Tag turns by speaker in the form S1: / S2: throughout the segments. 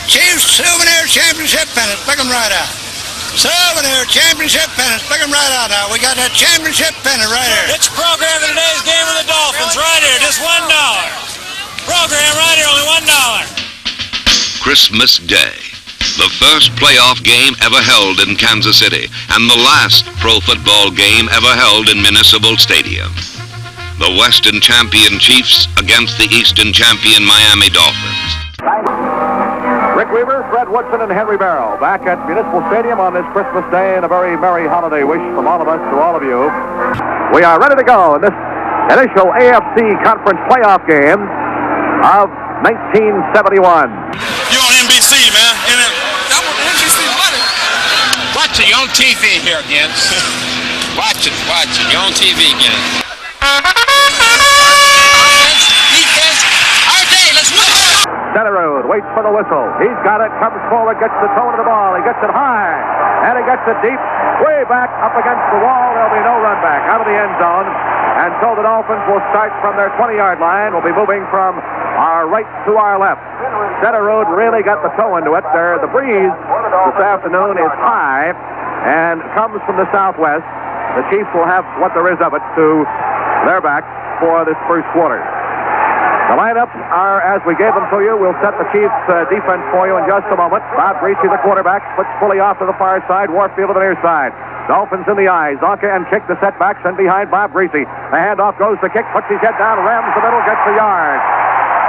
S1: Chiefs Souvenir Championship pennant. Pick them right out. Souvenir Championship pennant. Pick them right out now. We got that championship pennant right here.
S2: It's a program of today's game of the Dolphins right here. Just $1. Program right here, only $1.
S3: Christmas Day. The first playoff game ever held in Kansas City and the last pro football game ever held in Municipal Stadium. The Western champion Chiefs against the Eastern champion Miami Dolphins.
S4: Rick Weaver, Fred Woodson, and Henry Barrow back at Municipal Stadium on this Christmas Day, and a very merry holiday wish from all of us to all of you. We are ready to go in this initial AFC Conference playoff game of 1971.
S2: You on NBC, man. I'm on NBC money. Watch it. You're on TV here again. Watch it. You're on TV again. Defense. Okay, let's move on.
S4: Stenerud waits for the whistle. He's got it, comes forward, gets the toe of the ball. He gets it high, and he gets it deep, way back up against the wall. There'll be no run back out of the end zone. And so the Dolphins will start from their 20-yard line. We'll be moving from our right to our left. Stenerud really got the toe into it. The breeze this afternoon is high and comes from the southwest. The Chiefs will have what there is of it to their backs for this first quarter. The lineups are as we gave them to you. We'll set the Chiefs' defense for you in just a moment. Bob Greasy, the quarterback, splits fully off to the far side. Warfield to the near side. Dolphins in the eye. Zonka and Kick the setbacks, and behind Bob Greasy. The handoff goes to Kick, puts his head down, rams the middle, gets the yard.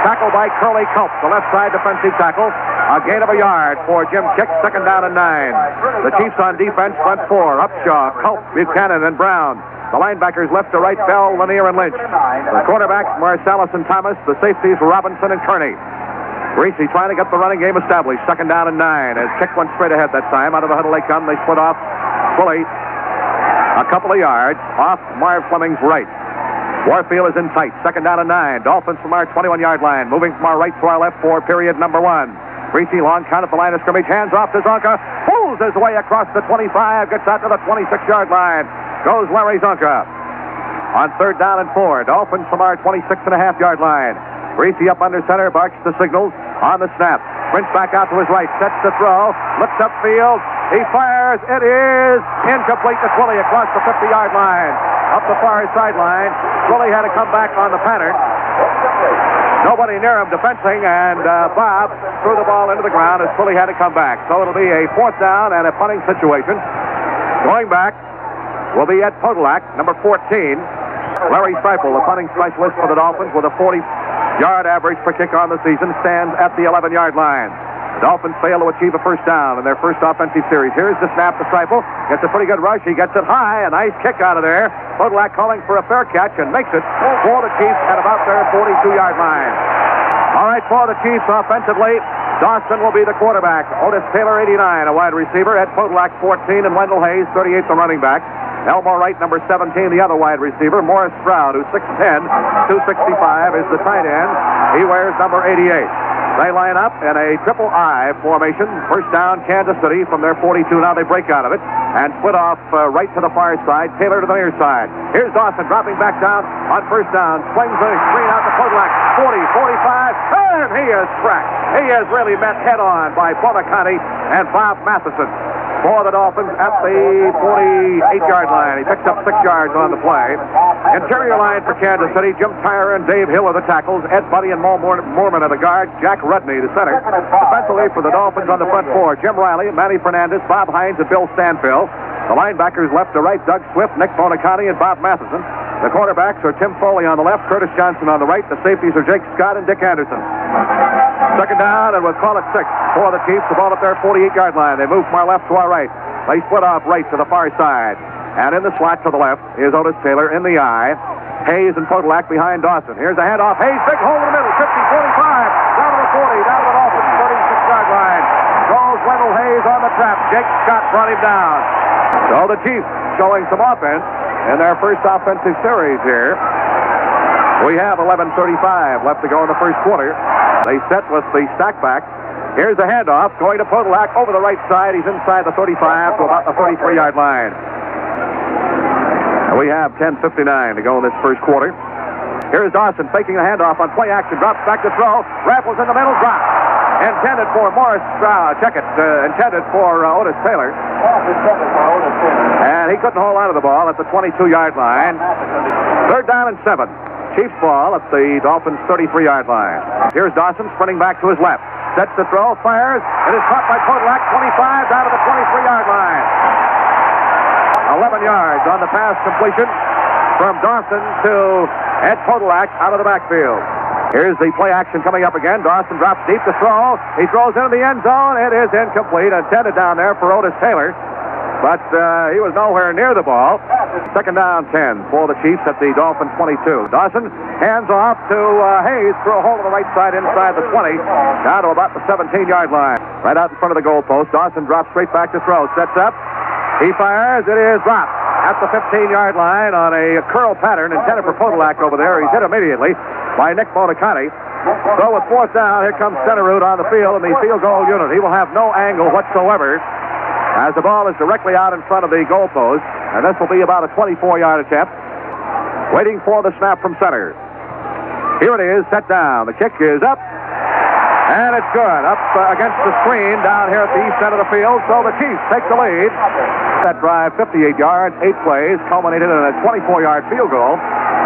S4: Tackle by Curly Culp, the left side defensive tackle. A gain of a yard for Jim Kick, second down and 9. The Chiefs on defense, front four. Upshaw, Culp, Buchanan, and Brown. The linebackers left to right, Bell, Lanier, and Lynch. The quarterbacks, Marsalis and Thomas. The safeties, Robinson and Kearney. Greasy trying to get the running game established. Second down and 9. As Kick went straight ahead that time. Out of the huddle they come. They split off fully a couple of yards off Marv Fleming's right. Warfield is in tight. Second down and 9. Dolphins from our 21-yard line. Moving from our right to our left for period number 1. Greasy long count at the line of scrimmage. Hands off to Zonka. Pulls his way across the 25. Gets out to the 26-yard line. Goes Larry Zonka. On third down and 4. Dolphins from our 26.5-yard line. Greasy up under center. Barks the signals on the snap. Sprints back out to his right. Sets the throw. Looks upfield. He fires. It is incomplete to Twilly across the 50-yard line. Up the far sideline. Twilly had to come back on the pattern. Nobody near him defensing, and Bob threw the ball into the ground as Twilly had to come back. So it'll be a fourth down and a punting situation. Going back will be Ed Podolak, number 14. Larry Streifel, the punting specialist for the Dolphins, with a 40-yard average per kick on the season, stands at the 11-yard line. The Dolphins fail to achieve a first down in their first offensive series. Here's the snap to Streifel. Gets a pretty good rush. He gets it high. A nice kick out of there. Podolak calling for a fair catch and makes it for the Chiefs at about their 42-yard line. All right, for the Chiefs offensively, Dawson will be the quarterback. Otis Taylor, 89, a wide receiver. Ed Podolak, 14, and Wendell Hayes, 38, the running back. Elmore Wright, number 17, the other wide receiver. Morris Stroud, who's 6'10", 265, is the tight end. He wears number 88. They line up in a triple I formation. First down, Kansas City from their 42. Now they break out of it and split off right to the far side. Taylor to the near side. Here's Dawson dropping back down on first down. Swings the screen out to Podolak. 40, 45, and he is cracked. He is really met head-on by Bonacani and Bob Matheson for the Dolphins at the 48-yard line. He picks up 6 yards on the play. Interior line for Kansas City, Jim Tyrer and Dave Hill are the tackles. Ed Buddy and Mo Moorman are the guards. Jack Rudney, the center. Defensively for the Dolphins on the front four, Jim Riley, Manny Fernandez, Bob Hines, and Bill Stanfill. The linebackers left to right, Doug Swift, Nick Bonacani, and Bob Matheson. The quarterbacks are Tim Foley on the left, Curtis Johnson on the right. The safeties are Jake Scott and Dick Anderson. Second down, and we'll call it 6 for the Chiefs. The ball at their 48-yard line. They move from our left to our right. They split off right to the far side. And in the slot to the left is Otis Taylor in the eye. Hayes and Podolak behind Dawson. Here's a handoff. Hayes, big hole in the middle. 50, 45, down to the 40, down to the Dolphins' 36-yard line. Goes Wendell Hayes on the trap. Jake Scott brought him down. So the Chiefs showing some offense in their first offensive series here. We have 11:35 left to go in the first quarter. They set with the stack back. Here's the handoff going to Podolak over the right side. He's inside the 35 to about the 33-yard line. We have 10:59 to go in this first quarter. Here's Dawson faking the handoff on play action. Drops back to throw. Raffles in the middle. Drops. intended for Morris. Check it. Intended for Otis Taylor. And he couldn't hold on to the ball at the 22-yard line. 3rd down and 7. Chiefs ball at the Dolphins' 33-yard line. Here's Dawson sprinting back to his left. Sets the throw, fires. It is caught by Podolak, 25, down to the 23-yard line. 11 yards on the pass completion from Dawson to Ed Podolak out of the backfield. Here's the play action coming up again. Dawson drops deep to throw. He throws into the end zone. It is incomplete. Intended down there for Otis Taylor. But he was nowhere near the ball. 2nd down 10 for the Chiefs at the Dolphins 22. Dawson hands off to Hayes through a hole to the right side inside the 20, down to about the 17-yard line. Right out in front of the goalpost. Dawson drops straight back to throw. Sets up. He fires. It is dropped at the 15-yard line on a curl pattern intended for Podolak over there. He's hit immediately by Nick Monicani. So with 4th down, here comes Stenerud on the field in the field goal unit. He will have no angle whatsoever as the ball is directly out in front of the goalpost, and this will be about a 24-yard attempt. Waiting for the snap from center. Here it is, set down. The kick is up, and it's good. Up against the screen down here at the east end of the field, so the Chiefs take the lead. That drive, 58 yards, 8 plays, culminated in a 24-yard field goal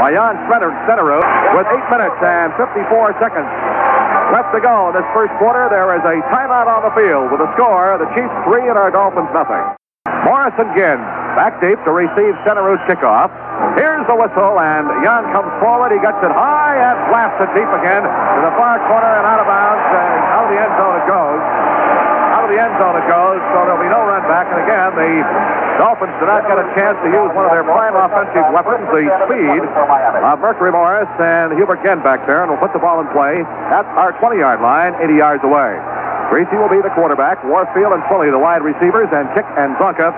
S4: by Jan Stenerud with 8 minutes and 54 seconds left to go in this first quarter. There is a timeout on the field with a score, the Chiefs 3 and our Dolphins nothing. Morrison Ginn back deep to receive Stenerud's kickoff. Here's the whistle, and Jan comes forward. He gets it high and blasts it deep again to the far corner and out of bounds. Out of the end zone it goes. Out of the end zone it goes, so there'll be no run back. And again, the Dolphins did not get a chance to use one of their prime offensive weapons, the speed of Mercury Morris and Hubert Ginn back there, and will put the ball in play at our 20-yard line, 80 yards away. Greasy will be the quarterback. Warfield and Pulley the wide receivers, and Chick and Zonka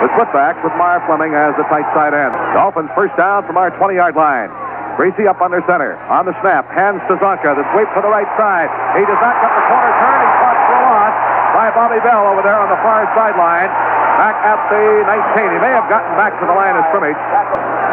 S4: the split-backs with Meyer Fleming as the tight side end. Dolphins first down from our 20-yard line. Greasy up under center. On the snap, hands to Zonka. The sweep to the right side. He does not get the corner turn. He's caught for a loss by Bobby Bell over there on the far sideline. Back at the 19. He may have gotten back to the line of scrimmage.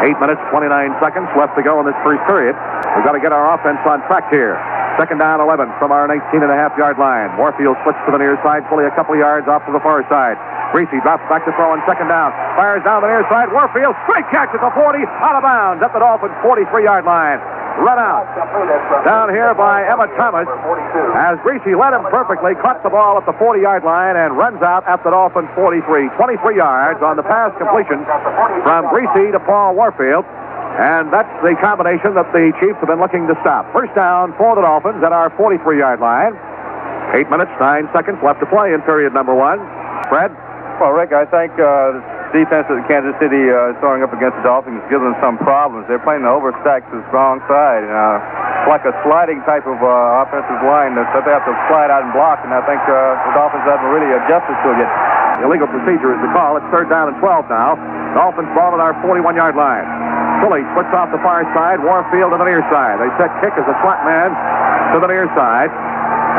S4: 8 minutes, 29 seconds left to go in this first period. We've got to get our offense on track here. 2nd down 11 from our 19.5-yard line. Warfield splits to the near side, fully a couple of yards off to the far side. Greasy drops back to throw on 2nd down. Fires down the near side. Warfield, straight catch at the 40, out of bounds at the Dolphins' 43-yard line. Run out down here by Emmett Thomas as Greasy led him perfectly, caught the ball at the 40-yard line and runs out at the Dolphins' 43. 23 yards on the pass completion from Greasy to Paul Warfield. And that's the combination that the Chiefs have been looking to stop. First down for the Dolphins at our 43-yard line. 8 minutes, 9 seconds left to play in period number 1. Fred?
S5: Well, Rick, I think the defense that Kansas City is throwing up against the Dolphins gives them some problems. They're playing the overstacked to the strong side. It's like a sliding type of offensive line that they have to slide out and block, and I think the Dolphins haven't really adjusted to it yet.
S4: Illegal procedure is the call. It's 3rd down and 12 now. Dolphins ball at our 41-yard line. Pulley splits off the far side. Warfield to the near side. They set kick as a slot man to the near side.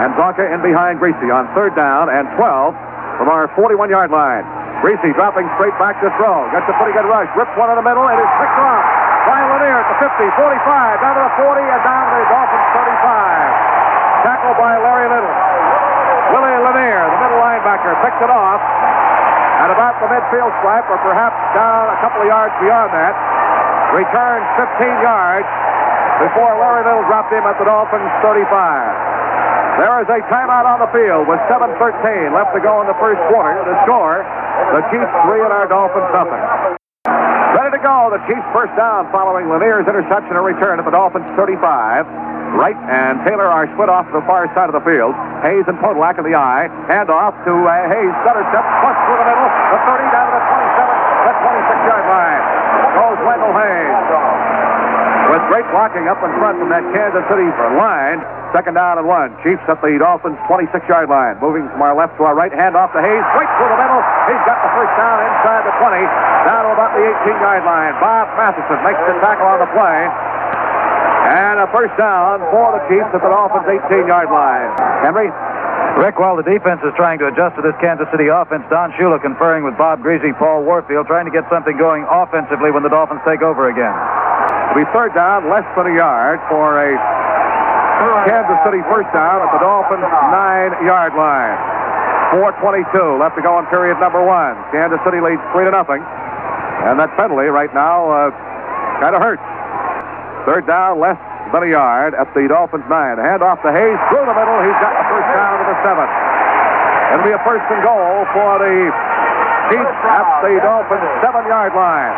S4: And Zonka in behind Greasy on 3rd down and 12 from our 41-yard line. Greasy dropping straight back to throw. Gets a pretty good rush. Rips one in the middle. It is picked off by Lanier at the 50, 45, down to the 40, and down to the Dolphins' 35. Tackled by Larry Little. Willie Lanier, the middle linebacker, picked it off at about the midfield stripe, or perhaps down a couple of yards beyond that. Returns 15 yards before Larry Little dropped him at the Dolphins' 35. There is a timeout on the field with 7:13 left to go in the first quarter. The score, the Chiefs 3 and our Dolphins nothing. Ready to go. The Chiefs first down following Lanier's interception and return at the Dolphins' 35. Wright and Taylor are split off to the far side of the field. Hayes and Podolak in the eye. Hand off to Hayes. Stutter step, push through the middle. The 30 down to the 27, the 26-yard line. Goes Wendell Hayes. With great blocking up in front from that Kansas City line. 2nd down and 1. Chiefs at the Dolphins' 26-yard line. Moving from our left to our right. Hand off to Hayes. Right through the middle. He's got the first down inside the 20. Down to about the 18-yard line. Bob Matheson makes the tackle on the play. And a first down for the Chiefs at the Dolphins' 18-yard line. Henry?
S6: Rick, while the defense is trying to adjust to this Kansas City offense, Don Shula conferring with Bob Greasy, Paul Warfield, trying to get something going offensively when the Dolphins take over again.
S4: It'll be 3rd down, less than a yard for a Kansas City first down at the Dolphins' 9-yard line. 4:22 left to go in period number 1. Kansas City leads 3-0. And that penalty right now kind of hurts. Third down, less than a yard at the Dolphins' 9. Hand off to Hayes through the middle. He's got the first down to the 7. It'll be a first and goal for the Chiefs at the Dolphins' 7-yard line.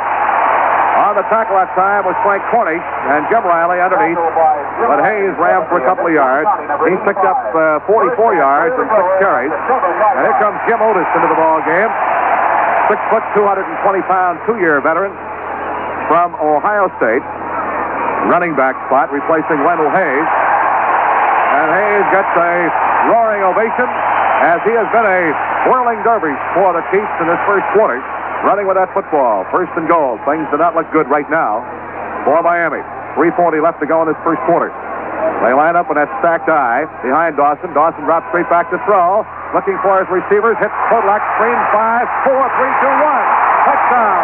S4: On the tackle that time was Frank Cornish and Jim Riley underneath, but Hayes ran for a couple of yards. He picked up 44 yards and 6 carries. And here comes Jim Otis into the ball game. 6 foot, 220-pound, 2-year veteran from Ohio State. Running back spot, replacing Wendell Hayes. And Hayes gets a roaring ovation as he has been a whirling dervish for the Chiefs in this first quarter. Running with that football. First and goal. Things do not look good right now for Miami. 3:40 left to go in this first quarter. They line up in that stacked I behind Dawson. Dawson drops straight back to throw. Looking for his receivers. Hits Kodlak. Screen 5, 4, 3, 2, 1. Touchdown.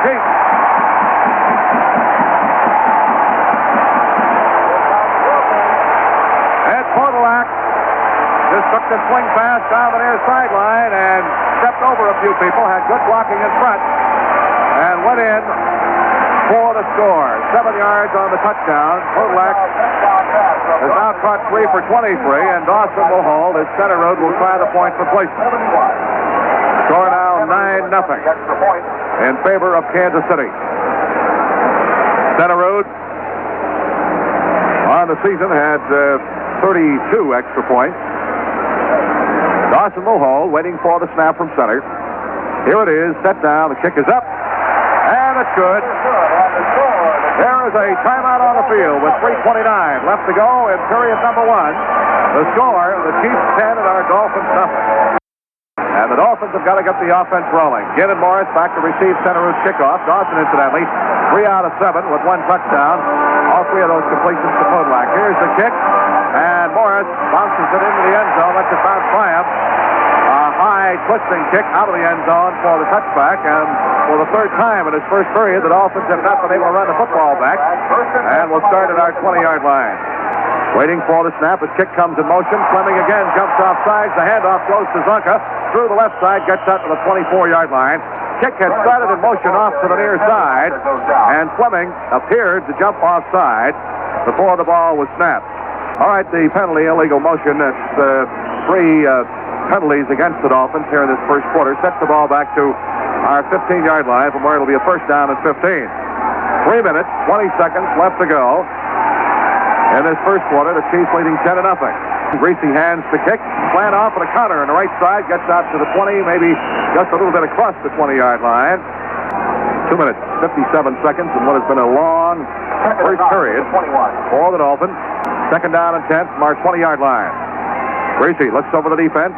S4: Chiefs. Ed Kodlak just took the swing pass down the near sideline and stepped over a few people, had good blocking in front, and went in for the score. 7 yards on the touchdown. Kodlak has now caught 3 for 23, and Dawson will hold as Stenerud will try the point replacement. Score now 9-0 in favor of Kansas City. Stenerud on the season had 32 extra points. Dawson will hold, waiting for the snap from center. Here it is, set down, the kick is up, and it's good. There is a timeout on the field with 3:29 left to go in period number 1. The score, the Chiefs 10 and our Dolphins 0. And the Dolphins have got to get the offense rolling. Gannon Morris back to receive Stenerud's kickoff. Dawson, incidentally, 3 out of 7 with 1 touchdown. All 3 of those completions to Kodlak. Here's the kick. And Morris bounces it into the end zone, lets it bounce by him. A high twisting kick out of the end zone for the touchback. And for the 3rd time in his first period, the Dolphins have not been able to run the football back. And we'll start at our 20-yard line. Waiting for the snap. His kick comes in motion. Fleming again jumps off sides. The handoff goes to Zonka. Through the left side, gets out to the 24-yard line. Kick had started in motion off to the near side. And Fleming appeared to jump offside before the ball was snapped. All right, the penalty, illegal motion. That's 3 penalties against the Dolphins here in this first quarter. Sets the ball back to our 15-yard line from where it'll be a first down and 15. 3 minutes, 20 seconds left to go. In this first quarter, the Chiefs leading 10-0. Greasy hands the kick. Slant off and a counter on the right side. Gets out to the 20, maybe just a little bit across the 20-yard line. 2 minutes, 57 seconds in what has been a long first period for the Dolphins. Second down and 10 from our 20-yard line. Greasy looks over the defense.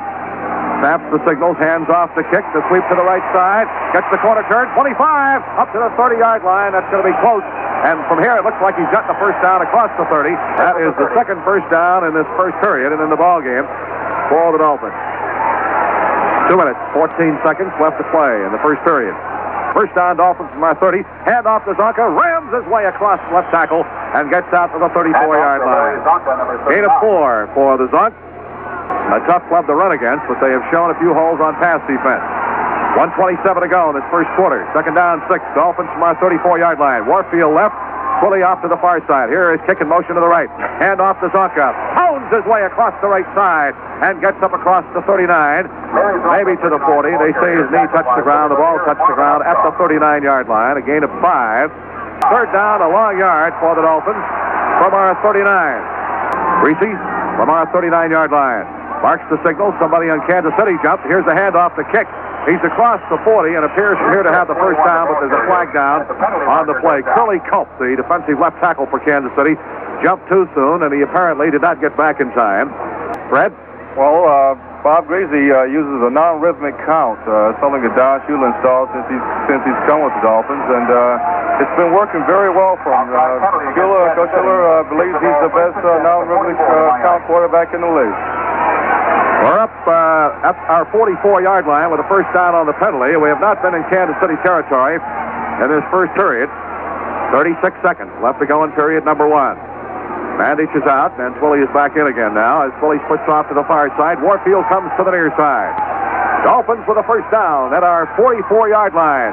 S4: Snaps the signals, hands off the kick. The sweep to the right side. Gets the corner turn. 25 up to the 30-yard line. That's going to be close. And from here, it looks like he's got the first down across the 30. That is the second first down in this first period and in the ball game for the Dolphins. 2 minutes, 14 seconds left to play in the first period. First down, Dolphins from our 30. Hand off to Zonka. Rams his way across left tackle and gets out to the 34-yard line. Gain of 4 for the Zonk. A tough club to run against, but they have shown a few holes on pass defense. 1:27 to go in this first quarter. Second down, 6. Dolphins from our 34-yard line. Warfield left. Fully off to the far side. Here is kick in motion to the right. Hand off to Zonka. Pounds his way across the right side and gets up across the 39. Maybe to the 40. They say his knee touched the ground. The ball touched the ground at the 39-yard line. A gain of 5. Third down, a long yard for the Dolphins from our 39. Greasy from our 39-yard line. Marks the signal. Somebody on Kansas City jumped. Here's the handoff to kick. He's across the 40 and appears from here to have the first down, but there's a flag down on the play. Curly Culp, the defensive left tackle for Kansas City, jumped too soon, and he apparently did not get back in time. Fred?
S5: Well, Bob Greasy uses a non-rhythmic count, something that Don Shula installed since he's come with the Dolphins, and it's been working very well for him. Coach Shula believes he's the best non-rhythmic count quarterback in the league.
S4: We're up at our 44-yard line with a first down on the penalty. We have not been in Kansas City territory in this first period. 36 seconds left to go in period number 1. Mandich is out, and Twilley is back in again now as Twilley splits off to the far side. Warfield comes to the near side. Dolphins with a first down at our 44-yard line.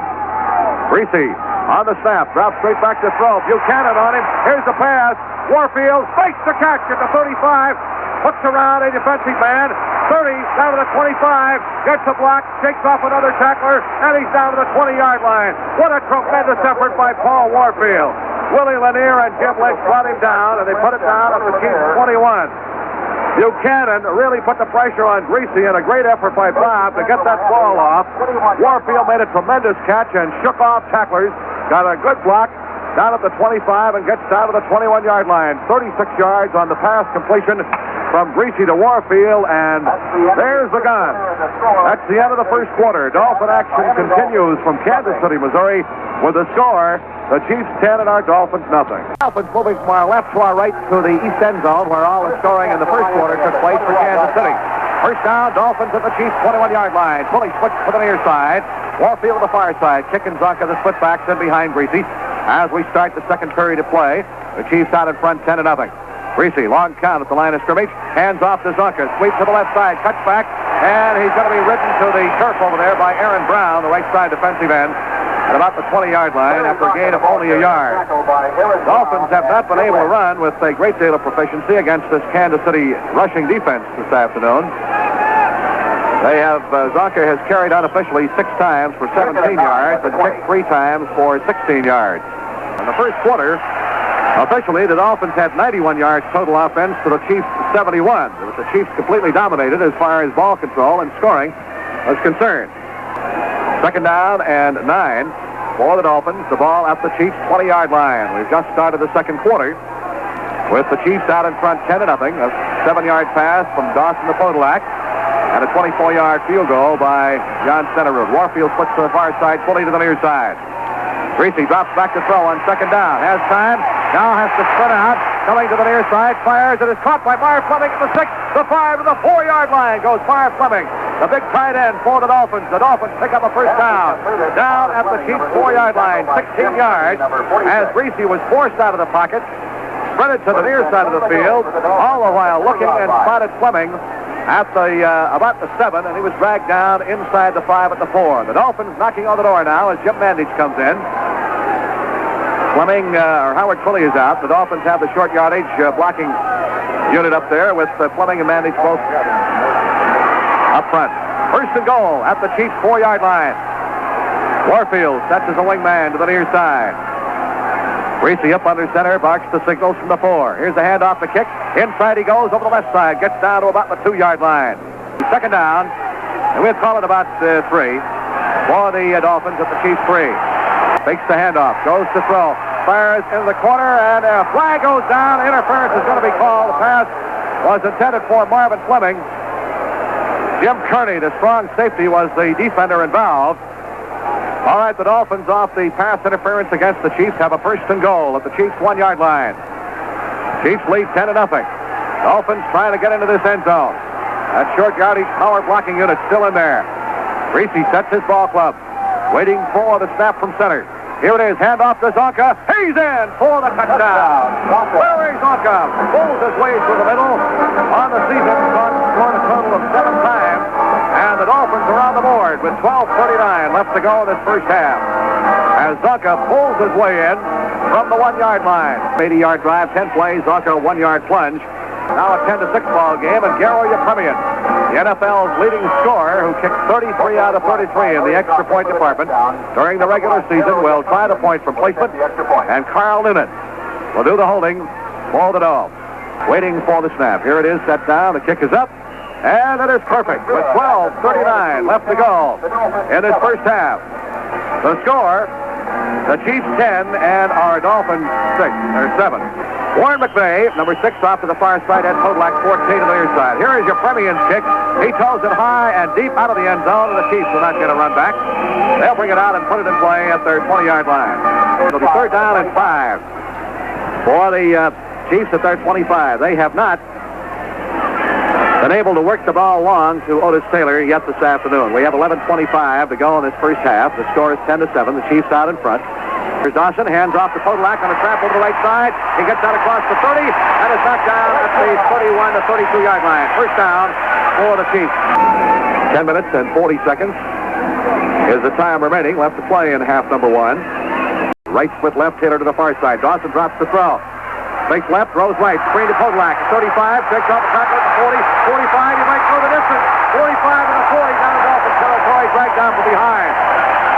S4: Greasy on the snap, drops straight back to throw. Buchanan on him. Here's the pass. Warfield fakes the catch at the 35. Hooks around a defensive man. 30, down to the 25. Gets a block, shakes off another tackler, and he's down to the 20-yard line. What a tremendous effort by Paul Warfield. Willie Lanier and Jim Lynch brought him down, and they put it down at the Chiefs 21. Buchanan really put the pressure on Greasy, and a great effort by Bob to get that ball off. Warfield made a tremendous catch and shook off tacklers. Got a good block down at the 25 and gets down to the 21-yard line. 36 yards on the pass completion from Greasy to Warfield, and there's the gun. That's the end of the first quarter. Dolphin action continues from Kansas City, Missouri, with the score, the Chiefs 10 and our Dolphins nothing. Dolphins moving from our left to our right to the east end zone, where all the scoring in the first quarter took place for Kansas City. First down, Dolphins at the Chiefs 21-yard line. Fully switched to the near side. Warfield to the far side. Kick and Zonka, the split backs in behind Greasy. As we start the second period of play, the Chiefs out in front 10-0. Greasy, long count at the line of scrimmage. Hands off to Zonka. Sweep to the left side. Cuts back. And he's going to be ridden to the turf over there by Aaron Brown, the right side defensive end, at about the 20-yard line after a gain of only a yard. Dolphins have not been able to run with a great deal of proficiency against this Kansas City rushing defense this afternoon. They have, Zonka has carried unofficially 6 times for 17 yards and kicked 3 times for 16 yards. In the first quarter, officially, the Dolphins had 91 yards total offense to the Chiefs 71. It was the Chiefs completely dominated as far as ball control and scoring was concerned. Second down and 9 for the Dolphins. The ball at the Chiefs 20-yard line. We've just started the second quarter with the Chiefs out in front 10-0. A 7-yard pass from Dawson to Podolak. And a 24-yard field goal by John Stenerud. Warfield puts to the far side, fully to the near side. Greasy drops back to throw on second down. Has time. Now has to sprint out. Coming to the near side. Fires. It is caught by Marv Fleming at the 6, the 5, to the 4-yard line. Goes Marv Fleming, the big tight end for the Dolphins. The Dolphins pick up a first down. Down at the Chiefs 4-yard line. 16 yards. As Greasy was forced out of the pocket. Sprinted to the near side of the field. All the while looking and spotted Fleming at the about the 7, and he was dragged down inside the 5 at the 4. The Dolphins knocking on the door now as Jim Mandich comes in. Fleming, or Howard Twilley is out. The Dolphins have the short yardage blocking unit up there with Fleming and Mandich both up front. First and goal at the Chiefs 4-yard line. Warfield sets as a wingman to the near side. Greasy up under center, barks the signals from the 4. Here's the handoff, the kick. Inside he goes over the left side, gets down to about the 2-yard line. Second down, and we'll call it about 3 for the Dolphins at the Chiefs 3. Fakes the handoff, goes to throw, fires into the corner, and a flag goes down. Interference is going to be called. The pass was intended for Marvin Fleming. Jim Kearney, the strong safety, was the defender involved. All right, the Dolphins off the pass interference against the Chiefs have a first and goal at the Chiefs 1-yard line. Chiefs lead 10-0. Dolphins trying to get into this end zone. That short yardage power blocking unit still in there. Greasy sets his ball club, waiting for the snap from center. Here it is, handoff to Zonka. He's in for the touchdown. Larry Zonka pulls his way through the middle. On the season, scored a total of 7 times. And the Dolphins are on the board with 12:39 left to go in this first half. As Zonka pulls his way in from the 1-yard line. 80-yard drive, 10 plays, Zonka 1-yard plunge. Now a 10-6 ball game, and Garo Yepremian, the NFL's leading scorer, who kicked 33 out of 33 in the extra point department during the regular season, will try the point from placement, and Carl Noonan will do the holding for the Dolphins. Waiting for the snap. Here it is, set down, the kick is up, and it is perfect with 12:39 left to go in this first half. The score, the Chiefs 10 and our Dolphins 7. Warren McVay, number 6, off to the far side, Ed Podolak 14 to the near side. Here is your Yepremian's kick. He toes it high and deep out of the end zone, and the Chiefs will not get a run back. They'll bring it out and put it in play at their 20-yard line. It'll be 3rd down and 5 for the Chiefs at their 25. They have not been able to work the ball long to Otis Taylor yet this afternoon. We have 11:25 to go in this first half. The score is 10-7. The Chiefs out in front. Here's Dawson, hands off to Podolak on a trap over the right side. He gets out across the 30, and is knocked down at the 31 to 32-yard line. First down for the Chiefs. 10 minutes and 40 seconds is the time remaining left to play in half number one. Right split left, Taylor to the far side. Dawson drops the throw. Fakes left, throws right. Screen to Podolak. 35, takes off the tackle at the 40, 45, he might throw the distance. 45 and a 40 down in Dolphin territory, dragged down from behind.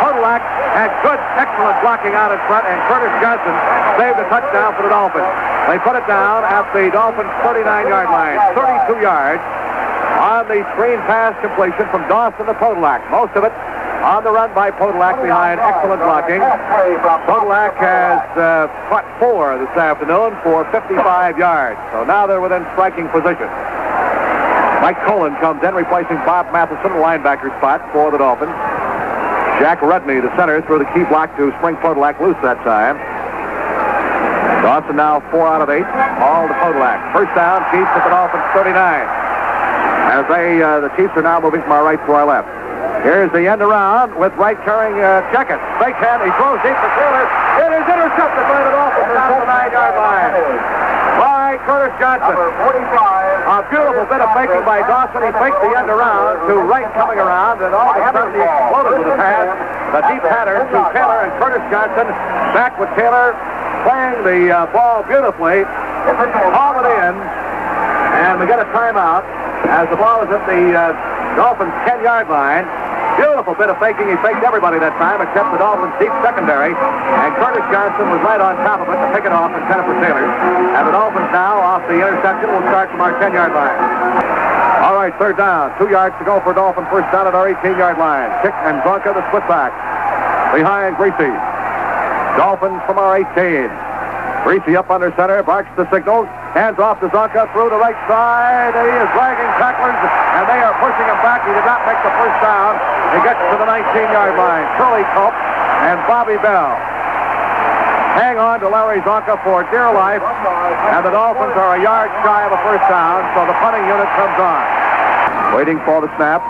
S4: Podolak had good, excellent blocking out in front, and Curtis Johnson saved a touchdown for the Dolphins. They put it down at the Dolphins' 39-yard line, 32 yards on the screen pass completion from Dawson to Podolak. Most of it on the run by Podolak behind excellent blocking. Podolak has caught 4 this afternoon for 55 yards. So now they're within striking position. Mike Colin comes in, replacing Bob Matheson, linebacker spot for the Dolphins. Jack Rudney, the center, threw the key block to spring Podolak loose that time. Dawson now 4 out of 8, all to Podolak. First down, Chiefs at the Dolphins 39. As the Chiefs are now moving from our right to our left. Here's the end around with Wright carrying Checkett. Fake hand, he throws deep for Taylor. It is intercepted by the Dolphins down the 9-yard line. By Curtis Johnson. A beautiful bit of faking by Dawson. He faked the end around to Wright coming around, and all of a sudden he exploded with a pass. The deep pattern to Taylor and Curtis Johnson. Back with Taylor playing the ball beautifully. Palm it in, and we get a timeout as the ball is at the Dolphins' 10-yard line. Beautiful bit of faking. He faked everybody that time except the Dolphins' deep secondary. And Curtis Johnson was right on top of it to pick it off and send it for Taylor. And the Dolphins now off the interception will start from our 10-yard line. All right, third down. 2 yards to go for Dolphin. First down at our 18-yard line. Kick and Zonka the split back. Behind Greasy. Dolphins from our 18. Greasy up under center, barks the signals, hands off to Zonka through the right side. He is dragging tacklers, and they are pushing him back. He did not make the first down. He gets to the 19-yard line. Curly Cope and Bobby Bell hang on to Larry Zonka for dear life, and the Dolphins are a yard shy of a first down, so the punting unit comes on. Waiting for the snap.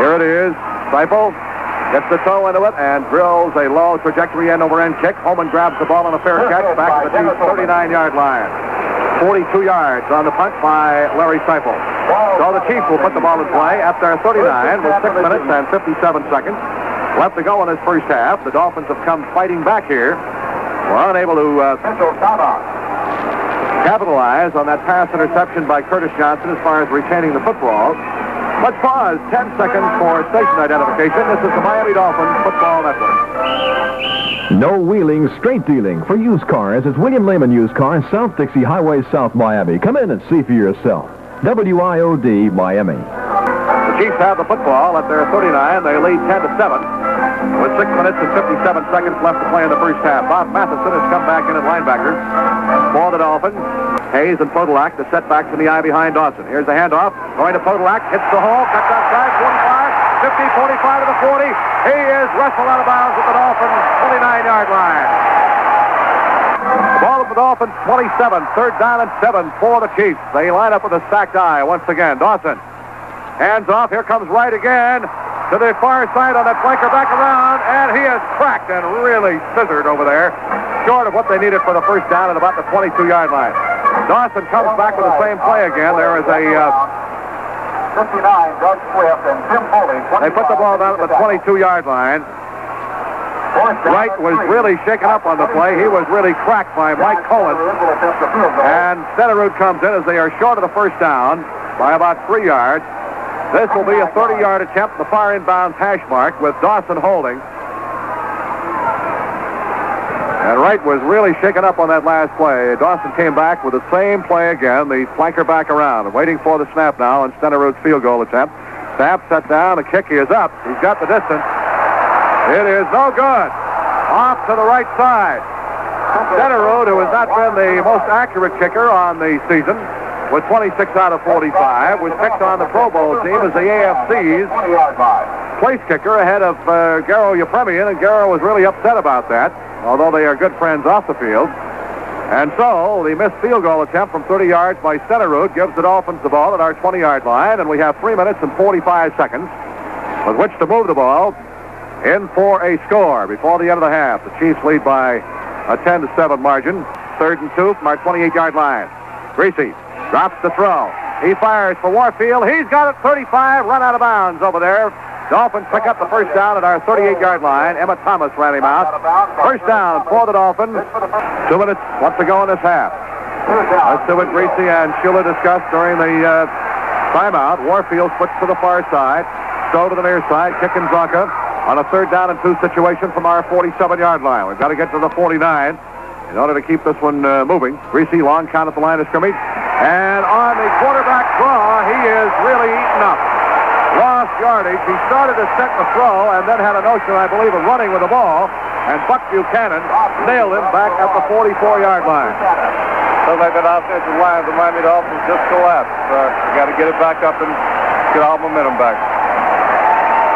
S4: Here it is. Seipel gets the toe into it and drills a low trajectory end-over-end kick. Holman grabs the ball on a fair catch back to the Chiefs' 39-yard line. 42 yards on the punt by Larry Seipel. So the Chiefs will put the ball in play at their 39 with 6 minutes and 57 seconds left to go in this first half. The Dolphins have come fighting back here. Were unable to capitalize on that pass interception by Curtis Johnson as far as retaining the football. Let's pause 10 seconds for station identification. This is the Miami Dolphins Football Network.
S7: No wheeling, straight dealing for used cars. It's William Lehman Used Cars, South Dixie Highway, South Miami. Come in and see for yourself. WIOD Miami.
S4: The Chiefs have the football at their 39. They lead 10-7 with 6 minutes and 57 seconds left to play in the first half. Bob Matheson has come back in at linebacker for the Dolphins. Hayes and Podolak, the setbacks in the eye behind Dawson. Here's the handoff. Going to Podolak, hits the hole, cuts outside, 45, 50, 45 to the 40. He is wrestled out of bounds at the Dolphins' 29-yard line. The ball at the Dolphins' 27, third down and 7 for the Chiefs. They line up with a stacked eye once again. Dawson, hands off. Here comes Wright again to the far side on that flanker, back around, and he is cracked and really scissored over there, short of what they needed for the first down at about the 22-yard line. Dawson comes back with the same play again. There is a
S8: 59, Doug Swift, and Tim Foley.
S4: They put the ball down at the 22-yard line. Wright was really shaken up on the play. He was really cracked by Mike Cullen. And Stenerud comes in as they are short of the first down by about 3 yards. This will be a 30-yard attempt, the far inbounds hash mark, with Dawson holding. And Wright was really shaken up on that last play. Dawson came back with the same play again, the flanker back around, waiting for the snap now on Stenerud's field goal attempt. Snap set down, the kick is up. He's got the distance. It is no good. Off to the right side. Stenerud, who has not been the most accurate kicker on the season, with 26 out of 45, was picked on the Pro Bowl team as the AFC's place kicker ahead of Garo Yepremian, and Garo was really upset about that, although they are good friends off the field. And so the missed field goal attempt from 30 yards by Stenerud gives the Dolphins the ball at our 20-yard line, and we have 3 minutes and 45 seconds with which to move the ball in for a score before the end of the half. The Chiefs lead by a 10-7 margin. 3rd and 2 from our 28-yard line. Greasy drops the throw. He fires for Warfield. He's got it 35, run out of bounds over there. Dolphins pick up the first down at our 38-yard line. Emmett Thomas ran him out. First down for the Dolphins. 2 minutes left to go in this half. Let's see what Greasy and Shula discussed during the timeout. Warfield flips to the far side. Stowe to the near side. Kicking Zonka on a 3rd down and 2 situation from our 47-yard line. We've got to get to the 49 in order to keep this one moving. Greasy, long count at the line of scrimmage. And on the quarterback draw, he is really eaten up. Lost yardage. He started to set the throw and then had a notion, I believe, of running with the ball. And Buck Buchanan nailed him back at the 44-yard line.
S5: Looks like that offensive line of the Miami Dolphins just collapsed. You got to get it back up and get all momentum back.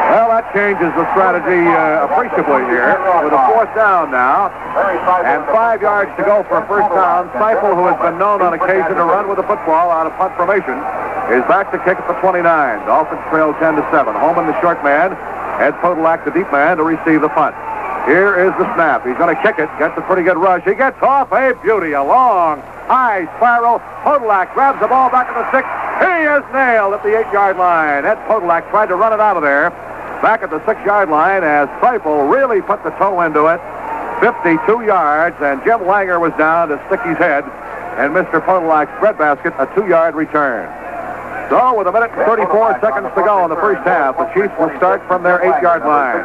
S4: Well, that changes the strategy appreciably here with a 4th down now and 5 yards to go for a first down. Seifel, who has been known on occasion to run with the football out of punt formation, is back to kick at the 29. Dolphins trail 10-7. Holman, the short man, Ed Podolak, the deep man, to receive the punt. Here is the snap. He's going to kick it. Gets a pretty good rush. He gets off. A beauty. A long, high spiral. Podolak grabs the ball back at the 6. He is nailed at the 8-yard line. Ed Podolak tried to run it out of there. Back at the 6-yard line as Seifel really put the toe into it. 52 yards, and Jim Langer was down to stick his head. And Mr. Podolak's breadbasket, a 2-yard return. So, with a minute and 34 seconds to go in the first half, the Chiefs will start from their 8-yard line.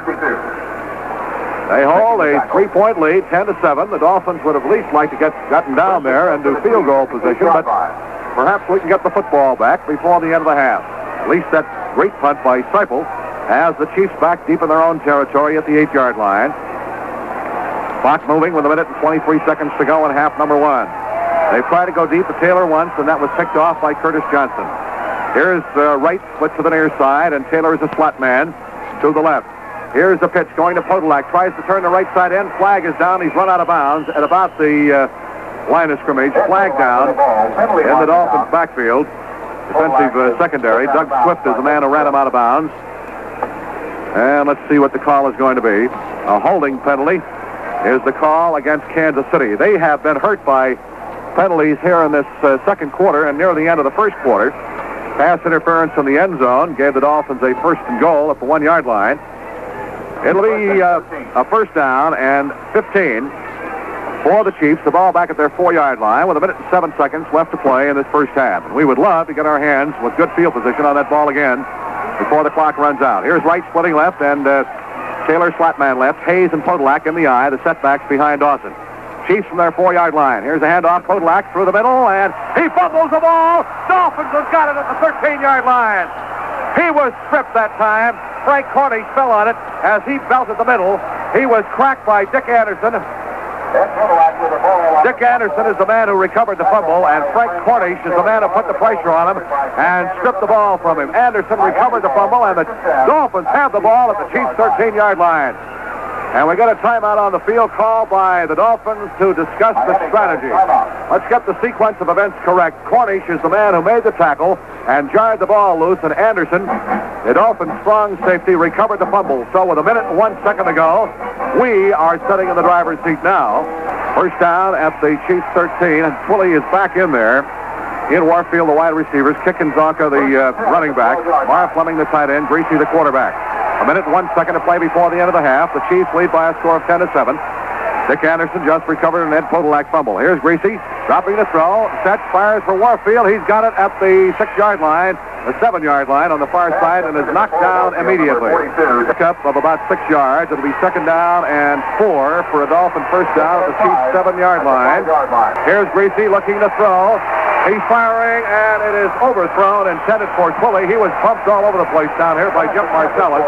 S4: They hold a 3-point lead, 10-7. The Dolphins would have at least liked to gotten down there and do field goal position, but perhaps we can get the football back before the end of the half. At least that great punt by Seifel has the Chiefs back deep in their own territory at the 8-yard line. Clock moving with a minute and 23 seconds to go in half number 1. They tried to go deep to Taylor once, and that was picked off by Curtis Johnson. Here's Wright split to the near side, and Taylor is a slot man to the left. Here's the pitch going to Podolak. Tries to turn the right side in. Flag is down. He's run out of bounds at about the line of scrimmage. Flag down in the Dolphins' backfield. Defensive secondary. Doug Swift is the man who ran him out of bounds. And let's see what the call is going to be. A holding penalty is the call against Kansas City. They have been hurt by penalties here in this second quarter and near the end of the first quarter. Pass interference in the end zone gave the Dolphins a 1st and goal at the 1-yard line. It'll be a first down and 15 for the Chiefs. The ball back at their 4-yard line with a minute and 7 seconds left to play in this first half. And we would love to get our hands with good field position on that ball again before the clock runs out. Here's Wright splitting left and Taylor slotman left. Hayes and Podolak in the eye. The setbacks behind Dawson. Chiefs from their 4-yard line. Here's a handoff. Podolak through the middle, and he fumbles the ball. Dolphins have got it at the 13-yard line. He was stripped that time. Frank Cornish fell on it as he belted the middle. He was cracked by Dick Anderson. Dick Anderson is the man who recovered the fumble, and Frank Cornish is the man who put the pressure on him and stripped the ball from him. Anderson recovered the fumble, and the Dolphins have the ball at the Chiefs' 13-yard line. And we got a timeout on the field called by the Dolphins to discuss the strategy. Let's get the sequence of events correct. Cornish is the man who made the tackle and jarred the ball loose, and Anderson, the Dolphins' strong safety, recovered the fumble. So with a minute and 1 second to go, we are sitting in the driver's seat now. First down at the Chiefs' 13, and Twilley is back in there. In Warfield, the wide receivers. Kicking Zonka, the running back. Marv Fleming, the tight end. Greasy, the quarterback. A minute and 1 second to play before the end of the half. The Chiefs lead by a score of 10-7. Dick Anderson just recovered an Ed Podolak fumble. Here's Greasy dropping the throw. Set, fires for Warfield. He's got it at the 6-yard line, the 7-yard line on the far side, and is knocked down immediately. Pickup of about 6 yards. It'll be 2nd down and 4 for a Dolphin first down at the Chiefs' 7-yard line. Here's Greasy looking to throw. He's firing, and it is overthrown, intended for Twilley. He was pumped all over the place down here by Jim Marcellus.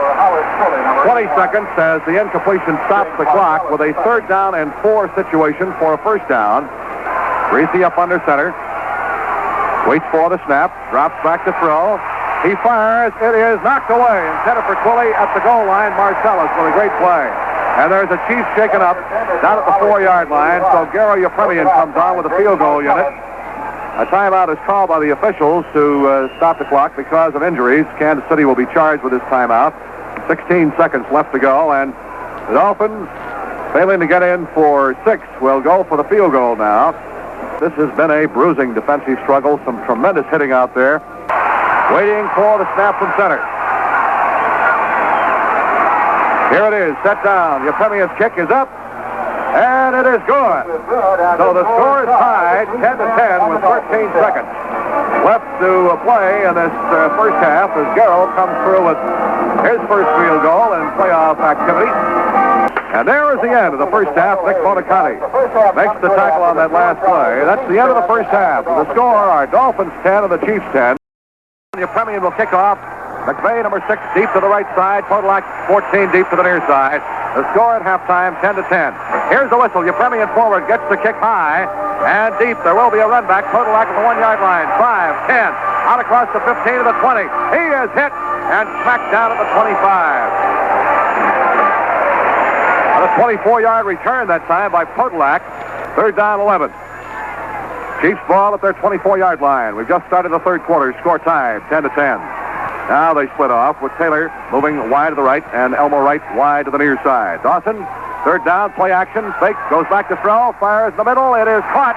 S4: 20 seconds as the incompletion stops the clock with a 3rd down and 4 situation for a first down. Greasy up under center. Waits for the snap. Drops back to throw. He fires. It is knocked away. Intended for Twilley at the goal line. Marcellus with a great play. And there's a Chiefs shaken up down at the 4-yard line. So Garo Yepremian comes on with the field goal unit. A timeout is called by the officials to stop the clock because of injuries. Kansas City will be charged with this timeout. 16 seconds left to go, and the Dolphins, failing to get in for 6, will go for the field goal now. This has been a bruising defensive struggle. Some tremendous hitting out there. Waiting for the snap from center. Here it is, set down. Yepremian's kick is up, and it is good. So the score is tied, 10-10, with 13 seconds left to play in this first half as Garo comes through with his first field goal in playoff activity. And there is the end of the first half. Nick Monicani makes the tackle on that last play. That's the end of the first half. The score are Dolphins 10 and the Chiefs 10. Yepremian will kick off. McVay, number 6, deep to the right side. Podolak, 14, deep to the near side. The score at halftime, 10-10. Here's the whistle. Yepremian forward, gets the kick high and deep. There will be a run back. Podolak at the 1-yard line. 5, 10, out across the 15 to the 20. He is hit and smacked down at the 25. A 24-yard return that time by Podolak. 3rd down, 11. Chiefs ball at their 24-yard line. We've just started the third quarter. Score tied, 10-10. Now they split off with Taylor moving wide to the right and Elmo Wright wide to the near side. Dawson, 3rd down, play action, fake, goes back to throw, fires in the middle. It is caught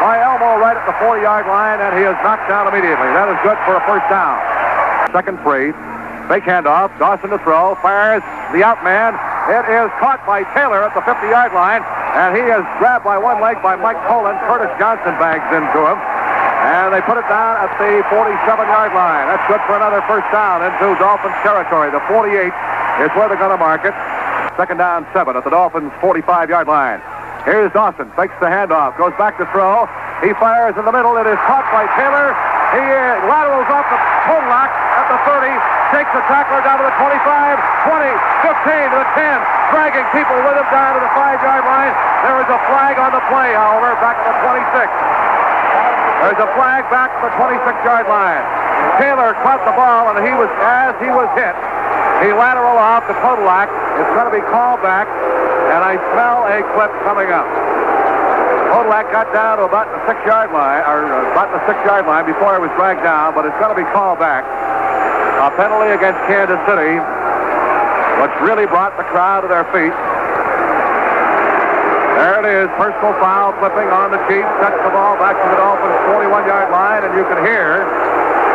S4: by Elmo right at the 40-yard line, and he is knocked down immediately. That is good for a first down. 2nd free, fake handoff, Dawson to throw, fires the out man. It is caught by Taylor at the 50-yard line, and he is grabbed by one leg by Mike Colin. Curtis Johnson bags into him. And they put it down at the 47-yard line. That's good for another first down into Dolphins territory. The 48 is where they're going to mark it. 2nd down, 7 at the Dolphins' 45-yard line. Here's Dawson, fakes the handoff, goes back to throw. He fires in the middle. It is caught by Taylor. He laterals off the Podolak at the 30, takes the tackler down to the 25, 20, 15 to the 10, dragging people with him down to the 5-yard line. There is a flag on the play, however, back at the 26. There's a flag back to the 26-yard line. Taylor caught the ball, and as he was hit, he lateraled off to Podolak. It's going to be called back, and I smell a clip coming up. Podolak got down to about the 6-yard line, before he was dragged down, but it's going to be called back. A penalty against Kansas City, which really brought the crowd to their feet. There it is, personal foul flipping on the Chiefs. Sets the ball back to the Dolphins' 41-yard line, and you can hear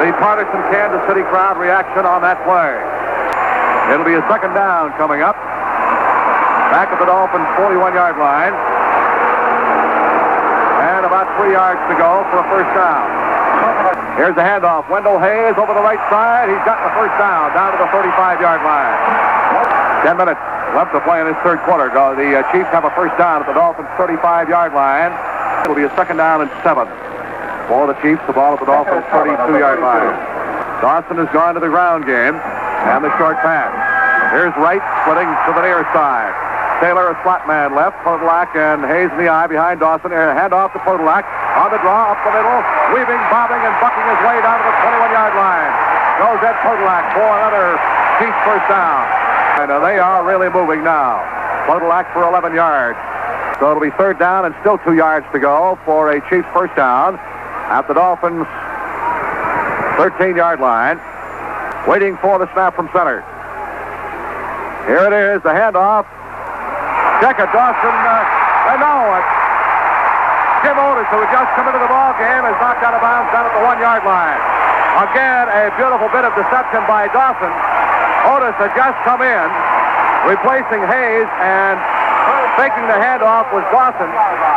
S4: the partisan Kansas City crowd reaction on that play. It'll be a 2nd down coming up. Back at the Dolphins' 41-yard line. And about 3 yards to go for a first down. Here's the handoff. Wendell Hayes over the right side. He's got the first down to the 35-yard line. 10 minutes left to play in this third quarter. The Chiefs have a first down at the Dolphins' 35-yard line. It'll be a 2nd down and 7 for the Chiefs. The ball at the Dolphins' 32-yard line. Dawson has gone to the ground game and the short pass. Here's Wright splitting to the near side. Taylor, a slot man left. Podolak and Hayes in the eye behind Dawson. Hand off to Podolak. On the draw, up the middle. Weaving, bobbing, and bucking his way down to the 21-yard line. Goes Ed Podolak for another Chiefs first down. And they are really moving now. Podolak for 11 yards. So it'll be 3rd down and still 2 yards to go for a Chiefs first down at the Dolphins' 13-yard line. Waiting for the snap from center. Here it is, the handoff. Check it, Dawson. Jim Otis, who had just come into the ball game, is knocked out of bounds down at the 1-yard line. Again, a beautiful bit of deception by Dawson. Otis had just come in, replacing Hayes, and faking the handoff was Dawson.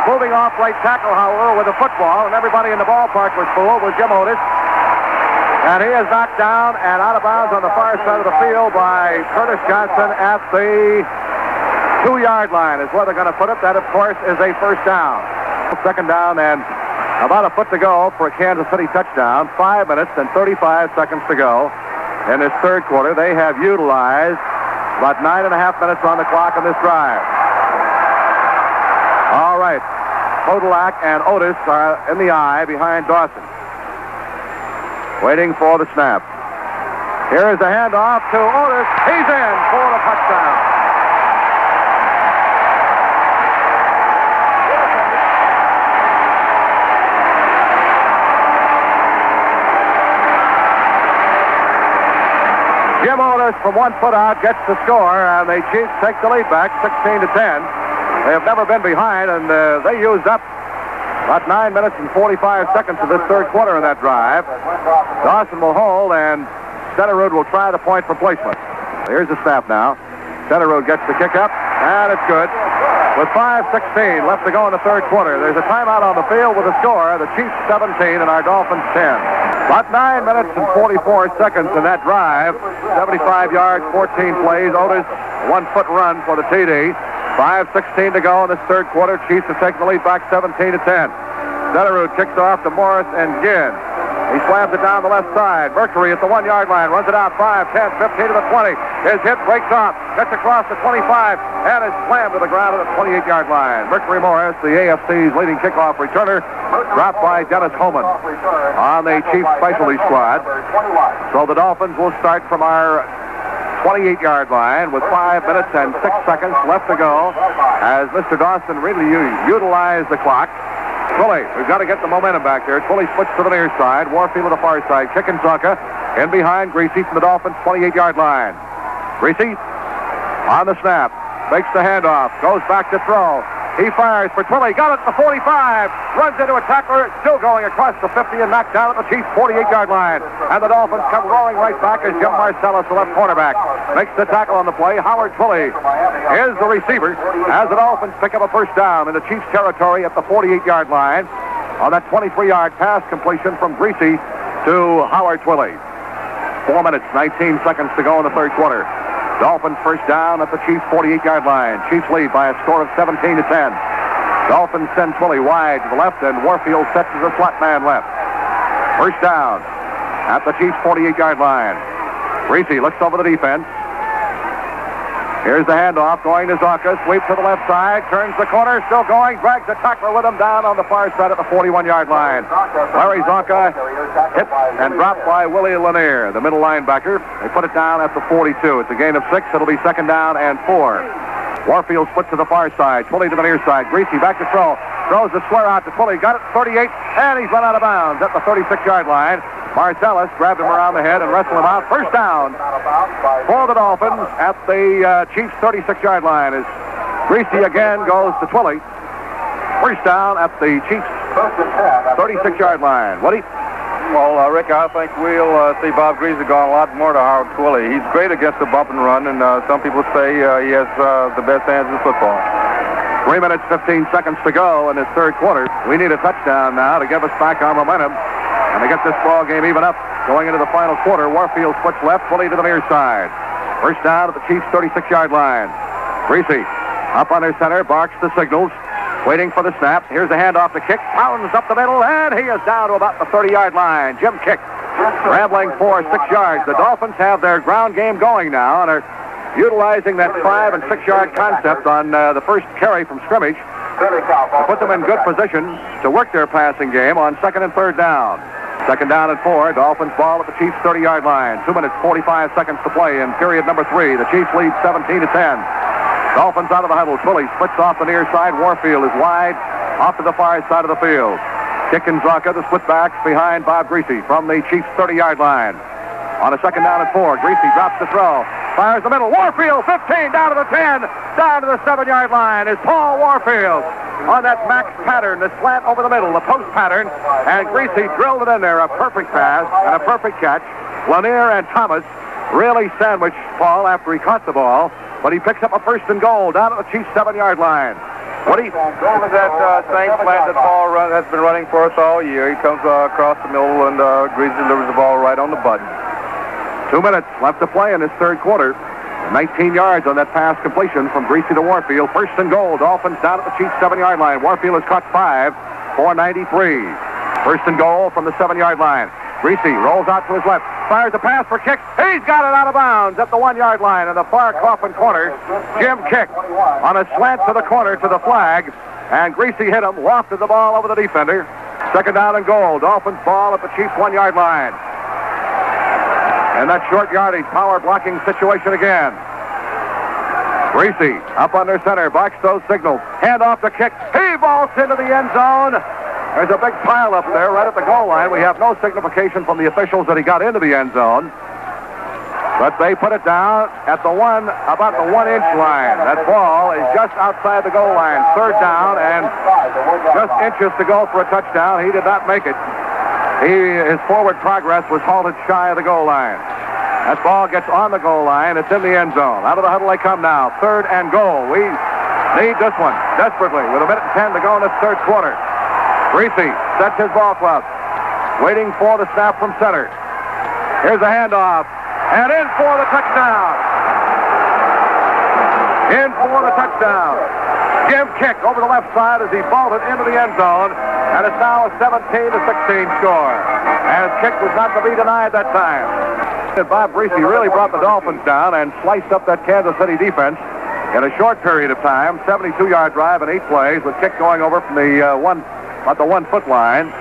S4: Moving off right tackle, however, with a football, and everybody in the ballpark was fooled, was Jim Otis. And he is knocked down and out of bounds on the far side of the field by Curtis Johnson at the 2-yard line is where they're going to put it. That, of course, is a first down. 2nd down and about a foot to go for a Kansas City touchdown. 5 minutes and 35 seconds to go in this third quarter. They have utilized about 9.5 minutes on the clock on this drive. All right. Podolak and Otis are in the eye behind Dawson. Waiting for the snap. Here is the handoff to Otis. He's in for the touchdown. Jim Otis from 1 foot out gets the score, and the Chiefs take the lead back 16-10. They have never been behind, and they used up about 9 minutes and 45 seconds of this third quarter in that drive. Dawson will hold, and Stenerud will try the point for placement. Here's the snap now. Stenerud gets the kick up, and it's good. With 5:16 left to go in the third quarter, there's a timeout on the field with a score. The Chiefs 17 and our Dolphins 10. About 9 minutes and 44 seconds in that drive. 75 yards, 14 plays. Otis, 1 foot run for the TD. 5:16 to go in this third quarter. Chiefs have taken the lead back 17-10. Stenerud kicks off to Morris and Ginn. He slams it down the left side. Mercury at the 1 yard line. Runs it out 5, 10, 15 to the 20. His hit breaks off. Gets across the 25 and is slammed to the ground at the 28 yard line. Mercury Morris, the AFC's leading kickoff returner, dropped by Dennis Homan on the Chiefs specialty squad. So the Dolphins will start from our 28 yard line with 5 minutes and 6 seconds left to go as Mr. Dawson really utilized the clock. Twilley, we've got to get the momentum back there. Twilley switched to the near side. Warfield to the far side. Kickensaka in behind Greasy from the Dolphins' 28 yard line. Greasy on the snap. Makes the handoff. Goes back to throw. He fires for Twilley. Got it at the 45. Runs into a tackler. Still going across the 50 and knocked down at the Chiefs' 48 yard line. And the Dolphins come roaring right back as Jim Marcellus, the left cornerback, makes the tackle on the play. Howard Twilley is the receiver as the Dolphins pick up a first down in the Chiefs' territory at the 48 yard line on that 23 yard pass completion from Greasy to Howard Twilley. 4 minutes, 19 seconds to go in the third quarter. Dolphins first down at the Chiefs' 48 yard line. Chiefs lead by a score of 17-10. Dolphins send Twilley wide to the left, and Warfield sets as a slot man left. First down at the Chiefs' 48 yard line. Greasy looks over the defense. Here's the handoff going to Zonka. Sweep to the left side. Turns the corner. Still going. Drags the tackler with him down on the far side at the 41 yard line. Larry Zonka hit and dropped by Willie Lanier, the middle linebacker. They put it down at the 42. It's a gain of 6. It'll be second down and 4. Warfield split to the far side. Twilley to the near side. Greasy back to throw. Throws the square out to Twilley. Got it 38, and he's run out of bounds at the 36 yard line. Marcellus grabbed him around the head and wrestled him out. First down for the Dolphins at the Chiefs' 36 yard line as Greasy again goes to Twilley. First down at the Chiefs' 36 yard line. Woody?
S5: Well, Rick, I think we'll see Bob Greasy going a lot more to Howard Twilley. He's great against the bump and run, and some people say he has the best hands in football.
S4: 3 minutes, 15 seconds to go in this third quarter. We need a touchdown now to give us back our momentum and to get this ball game even up going into the final quarter. Warfield splits left, Twilley to the near side. First down at the Chiefs' 36 yard line. Greasy up under center, barks the signals. Waiting for the snap. Here's the handoff to Kick. Pounds up the middle, and he is down to about the 30 yard line. Jim Kick rambling for 6 yards. The Dolphins have their ground game going now and are utilizing that 5 and 6 yard concept on the first carry from scrimmage to put them in good position to work their passing game on second and third down. Second down and 4. Dolphins ball at the Chiefs' 30 yard line. 2 minutes, 45 seconds to play in period number 3. The Chiefs lead 17-10. Dolphins out of the huddle. Twilley splits off the near side. Warfield is wide off to the far side of the field. Kickensaka, the split backs behind Bob Greasy from the Chiefs' 30 yard line. On a second down and 4, Greasy drops the throw. Fires the middle. Warfield, 15, down to the 10, down to the 7 yard line is Paul Warfield on that max pattern, the slant over the middle, the post pattern, and Greasy drilled it in there. A perfect pass and a perfect catch. Lanier and Thomas really sandwiched Paul after he caught the ball, but he picks up a first and goal down at the Chiefs' 7 yard line. Woody?
S5: That same slant that Paul has been running for us all year. He comes across the middle, and Greasy delivers the ball right on the button.
S4: 2 minutes left to play in this third quarter. 19 yards on that pass completion from Greasy to Warfield. First and goal. Dolphins down at the Chiefs' 7 yard line. Warfield has caught 5 for 93. First and goal from the 7 yard line. Greasy rolls out to his left. Fires a pass for Kick. He's got it out of bounds at the 1 yard line in the far coffin corner. Jim Kick on a slant to the corner to the flag. And Greasy hit him. Lofted the ball over the defender. Second down and goal. Dolphins ball at the Chiefs' 1 yard line. And that short yardage power blocking situation again. Greasy up under center, barks those signals. Hand off to Kick. He vaults into the end zone. There's a big pile up there right at the goal line. We have no signification from the officials that he got into the end zone. But they put it down at about the 1 inch line. That ball is just outside the goal line. Third down and just inches to go for a touchdown. He did not make it. His forward progress was halted shy of the goal line. That ball gets on the goal line. It's in the end zone. Out of the huddle they come now. 3rd and goal. We need this one desperately with 1:10 to go in this third quarter. Greasy sets his ball club, waiting for the snap from center. Here's a handoff, and in for the touchdown. In for the touchdown. Jim Kick over the left side as he vaulted into the end zone, and it's now a 17-16 score. And Kick was not to be denied that time. And Bob Greasy really brought the Dolphins down and sliced up that Kansas City defense in a short period of time. 72-yard drive in 8 plays with Kick going over from the 1-foot line,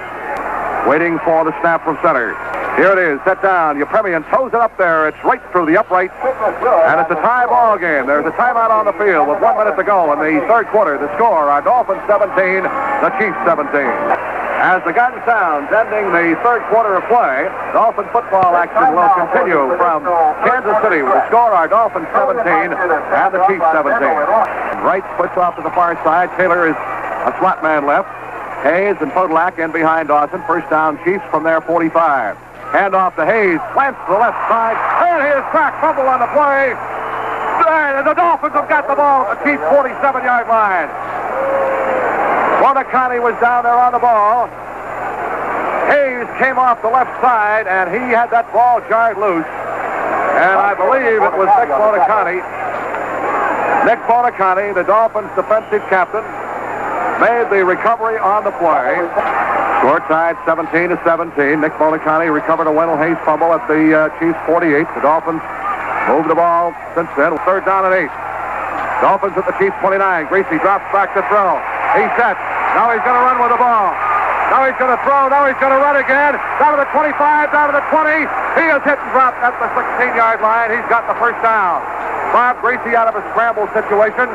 S4: waiting for the snap from center. Here it is, set down. Yepremian toes it up there. It's right through the upright, and it's a tie ball game. There's a timeout on the field with 1 minute to go in the third quarter. The score, our Dolphins 17, the Chiefs 17. As the gun sounds, ending the third quarter of play, Dolphin football action will continue from Kansas City with the score, our Dolphins 17 and the Chiefs 17. Wright splits off to the far side. Taylor is a slot man left. Hayes and Podolak in behind Dawson. First down, Chiefs from their 45. Hand off to Hayes, slants to the left side, and here's crack, fumble on the play. And the Dolphins have got the ball at the Chiefs' 47-yard line. Bonacani was down there on the ball. Hayes came off the left side, and he had that ball jarred loose. And I believe it was Nick Bonacani. Nick Bonacani, the Dolphins' defensive captain, made the recovery on the play. Score tied 17-17. Nick Bonacani recovered a Wendell Hayes fumble at the Chiefs' 48. The Dolphins moved the ball since then. Third down and 8. Dolphins at the Chiefs' 29. Greasy drops back to throw. He sets. Now he's going to run with the ball. Now he's going to throw. Now he's going to run again. Down to the 25, down to the 20. He is hit and dropped at the 16-yard line. He's got the first down. Bob Greasy out of a scramble situation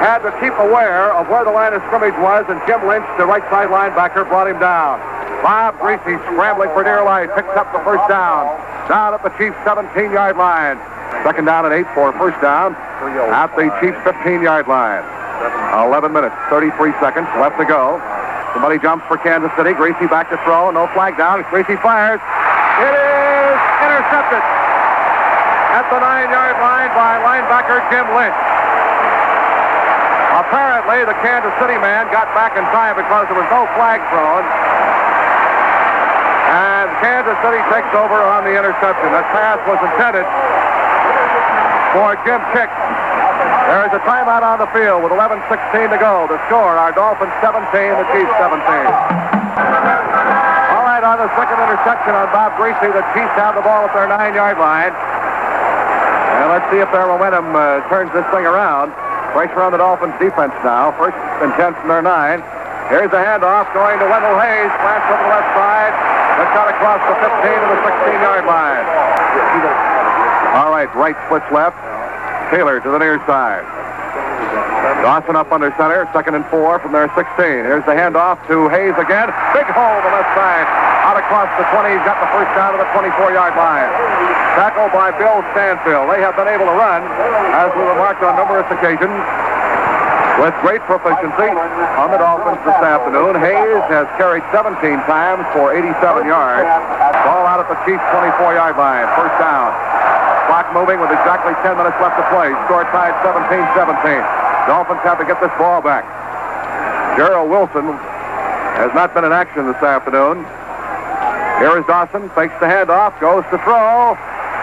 S4: had to keep aware of where the line of scrimmage was, and Jim Lynch, the right side linebacker, brought him down. Bob Greasy scrambling for dear life, picks up the first down at the Chiefs' 17-yard line. Second down and 8 for a first down at the Chiefs' 15-yard line. 11 minutes, 33 seconds left to go. Somebody jumps for Kansas City. Greasy back to throw. No flag down. Greasy fires. It is intercepted at the 9-yard line by linebacker Jim Lynch. Apparently, the Kansas City man got back in time because there was no flag thrown. And Kansas City takes over on the interception. That pass was intended for Jim Kick. There is a timeout on the field with 11:16 to go. The score, our Dolphins 17, the Chiefs 17. All right, on the second interception on Bob Greasy, the Chiefs have the ball at their 9-yard line. And let's see if their momentum turns this thing around. Pressure on the Dolphins defense now. First and 10 from their 9. Here's the handoff going to Wendell Hayes. Flash over the left side. That's got across the 15 to the 16-yard line. All right, Wright splits left. Taylor to the near side. Dawson up under center. Second and 4 from their 16. Here's the handoff to Hayes again. Big hole on the left side. Out across the 20. He's got the first down to the 24-yard line. Tackled by Bill Stanfield. They have been able to run, as we remarked on numerous occasions, with great proficiency on the Dolphins this afternoon. Hayes has carried 17 times for 87 yards. Ball out at the Chiefs' 24-yard line. First down. Clock moving with exactly 10 minutes left to play. Score tied 17-17. Dolphins have to get this ball back. Garo Wilson has not been in action this afternoon. Here is Dawson. Fakes the handoff. Goes to throw.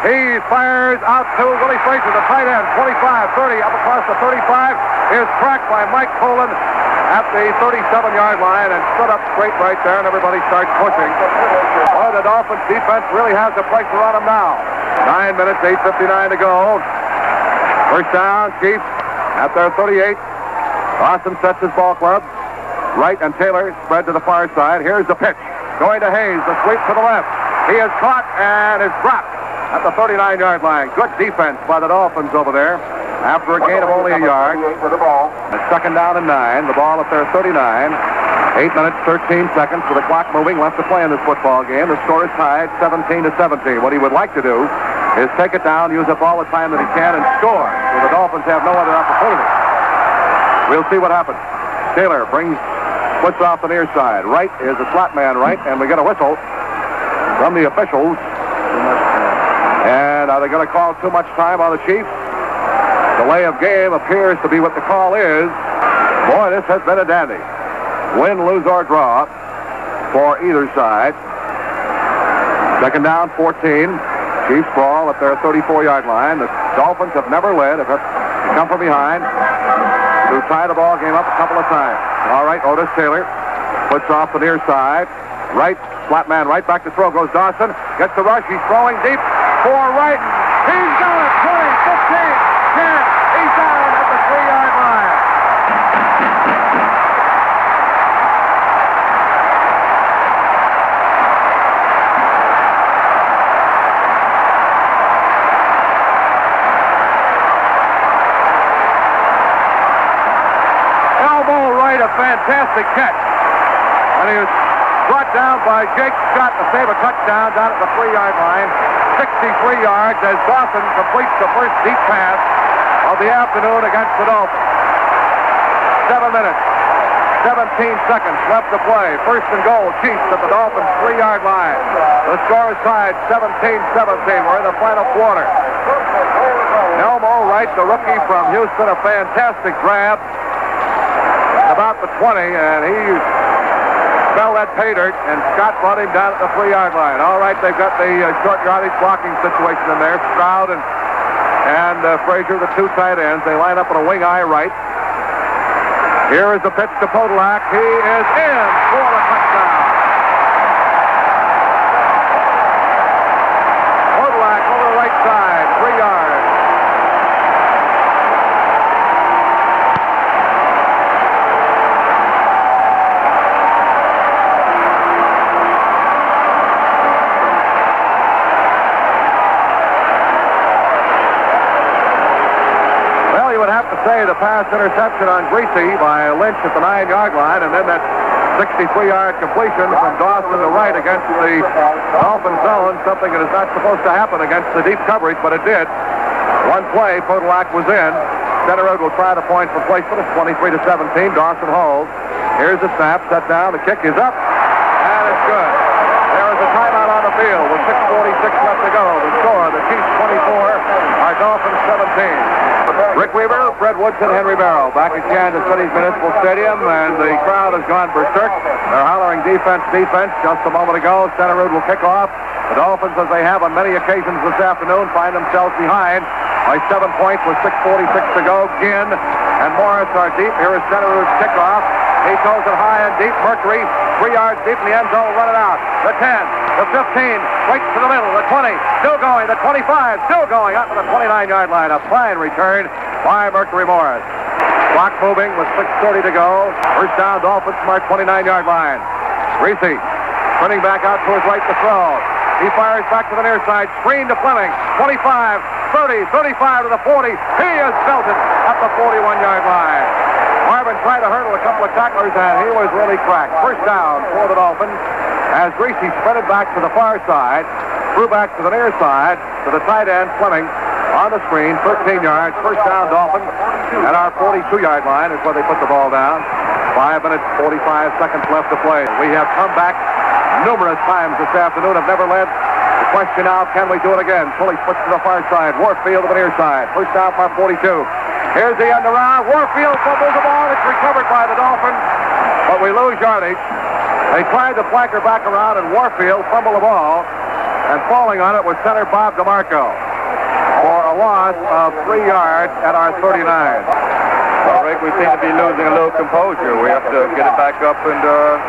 S4: He fires out to Willie Frazier, the tight end. 25, 30, up across the 35. Is cracked by Mike Poland at the 37-yard line and stood up straight right there, and everybody starts pushing. Well, the Dolphins defense really has the pressure on them now. 9 minutes, 8:59 to go. First down, Chiefs at their 38. Dawson sets his ball club. Wright and Taylor spread to the far side. Here's the pitch. Going to Hayes, the sweep to the left. He is caught and is dropped at the 39-yard line. Good defense by the Dolphins over there after a gain of only a yard. It's second down and 9. The ball at their 39. 8 minutes, 13 seconds with the clock moving. Left to play in this football game. The score is tied 17-17. What he would like to do is take it down, use up all the time that he can, and score. So the Dolphins have no other opportunity. We'll see what happens. Taylor puts off the near side. Right is a slot man right, and we get a whistle from the officials. And are they going to call too much time on the Chiefs? Delay of game appears to be what the call is. Boy, this has been a dandy. Win, lose, or draw for either side. Second down, 14. Chiefs ball at their 34-yard line. The Dolphins have never led. Have come from behind to tie the ball game up a couple of times. All right, Otis Taylor puts off the near side. Right, flat man right, back to throw goes Dawson. Gets the rush. He's throwing deep for right. He's got it. 20, 15, 10. He's down at the 3-yard line. A fantastic catch. And he was brought down by Jake Scott to save a touchdown down at the 3-yard line. 63 yards as Dawson completes the first deep pass of the afternoon against the Dolphins. 7 minutes, 17 seconds left to play. First and goal, Chiefs at the Dolphins' 3-yard line. The score is tied 17-17. We're in the final quarter. Elmo Wright, the rookie from Houston, a fantastic grab. About the 20, and he fell that pay dirt, and Scott brought him down at the 3-yard line. All right, they've got the short yardage blocking situation in there. Stroud and Frazier, the two tight ends. They line up in a wing eye right. Here is the pitch to Podolak. He is in for a touchdown. Podolak over the right side, 3 yards. Say the pass interception on Greasy by Lynch at the 9-yard line, and then that 63-yard completion from Dawson to right against the Dolphin zone, something that is not supposed to happen against the deep coverage, but it did. One play, Podolak was in. Stenerud will try the point for placement. It's 23-17. Dawson holds. Here's the snap, set down. The kick is up, and it's good. There is a timeout on the field with 6:46 left to go. The score, the Chiefs 24, our Dolphins 17. Rick Weaver, Fred Woodson, Henry Barrow back at Kansas City's Municipal Stadium, and the crowd has gone berserk. They're hollering defense, defense. Just a moment ago, Stenerud will kick off. The Dolphins, as they have on many occasions this afternoon, find themselves behind by 7 points with 6:46 to go. Ginn and Morris are deep. Here is Stenerud's kickoff. He throws it high and deep. Mercury, 3 yards deep in the end zone, run it out. The 10, the 15, right to the middle. The 20, still going. The 25, still going out to the 29-yard line. A fine return by Mercury Morris. Clock moving with 6:30 to go. First down, Dolphins from our 29-yard line. Greasy turning back out to his right to throw. He fires back to the near side. Screen to Fleming. 25, 30, 35 to the 40. He is belted at the 41-yard line. Marvin tried to hurdle a couple of tacklers, and he was really cracked. First down for the Dolphins as Greasy spread it back to the far side, threw back to the near side to the tight end, Fleming, on the screen, 13 yards. First down, Dolphins, at our 42-yard line is where they put the ball down. 5 minutes, 45 seconds left to play. We have come back numerous times this afternoon, have never led. The question now, can we do it again? Fully switched to the far side. Warfield to the near side. First down by 42. Here's the end around. Warfield fumbles the ball. It's recovered by the Dolphins, but we lose yardage. They tried to flank her back around, and Warfield fumbled the ball, and falling on it was center Bob DeMarco for a loss of 3 yards at our 39.
S5: Well, Rick, we seem to be losing a little composure. We have to get it back up and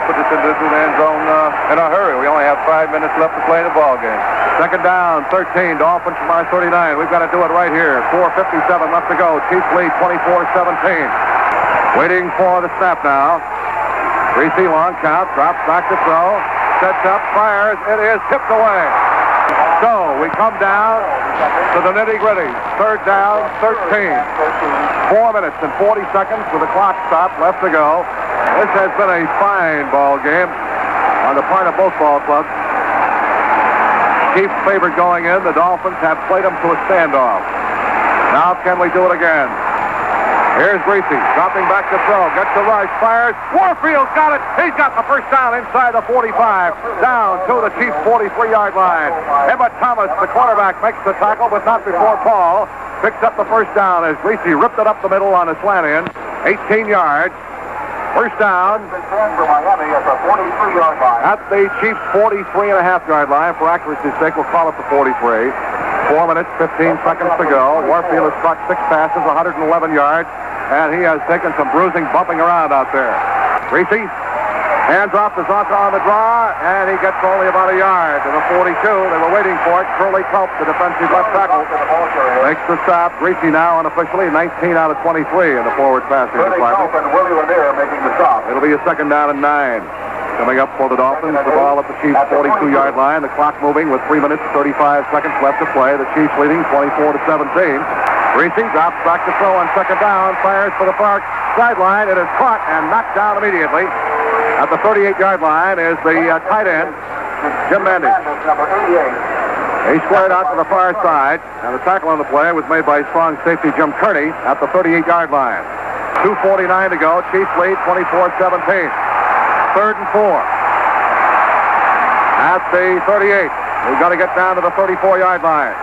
S5: put this into the end zone in a hurry. We only have 5 minutes left to play the ball game.
S4: Second down, 13, Dolphins from our 39. We've got to do it right here. 4:57 left to go. Chiefs lead 24-17. Waiting for the snap now. Greasy, long count, drops back to throw, sets up, fires. It is tipped away. So we come down to the nitty-gritty. Third down, 13. 4 minutes and 40 seconds with the clock stopped, left to go. This has been a fine ball game on the part of both ball clubs. Chiefs favored going in. The Dolphins have played them to a standoff. Now can we do it again? Here's Greasy, dropping back to throw, gets the rush, fires. Warfield's got it. He's got the first down inside the 45, down to the Chiefs' 43-yard line. Emmett Thomas, the quarterback, makes the tackle, but not before Paul picks up the first down as Greasy ripped it up the middle on a slant in. 18 yards. First down.
S8: Miami at the 43-yard line.
S4: At the Chiefs' 43.5-yard line. For accuracy's sake, we'll call it the 43. 4 minutes, 15 seconds to go. Warfield has caught 6 passes, 111 yards, and he has taken some bruising, bumping around out there. Greasy hands off to Zonka on the draw, and he gets only about a yard to the 42. They were waiting for it. Curly Culp, the defensive left tackle, makes the stop. Greasy now unofficially 19 out of 23 in the forward passing department.
S8: And Willie Lanier making the stop.
S4: It'll be a second down and 9. Coming up for the Dolphins, the ball at the Chiefs' 42-yard line. The clock moving with 3 minutes, 35 seconds left to play. The Chiefs leading 24-17. Greasy drops back to throw on second down, fires for the far sideline. It is caught and knocked down immediately. At the 38-yard line is the tight end, Jim Mandich.
S8: Number 88.
S4: He squared out to the far side, and the tackle on the play was made by strong safety Jim Kearney at the 38-yard line. 2:49 to go. Chiefs lead 24-17. 3rd and 4. At the 38. We've got to get down to the 34-yard line.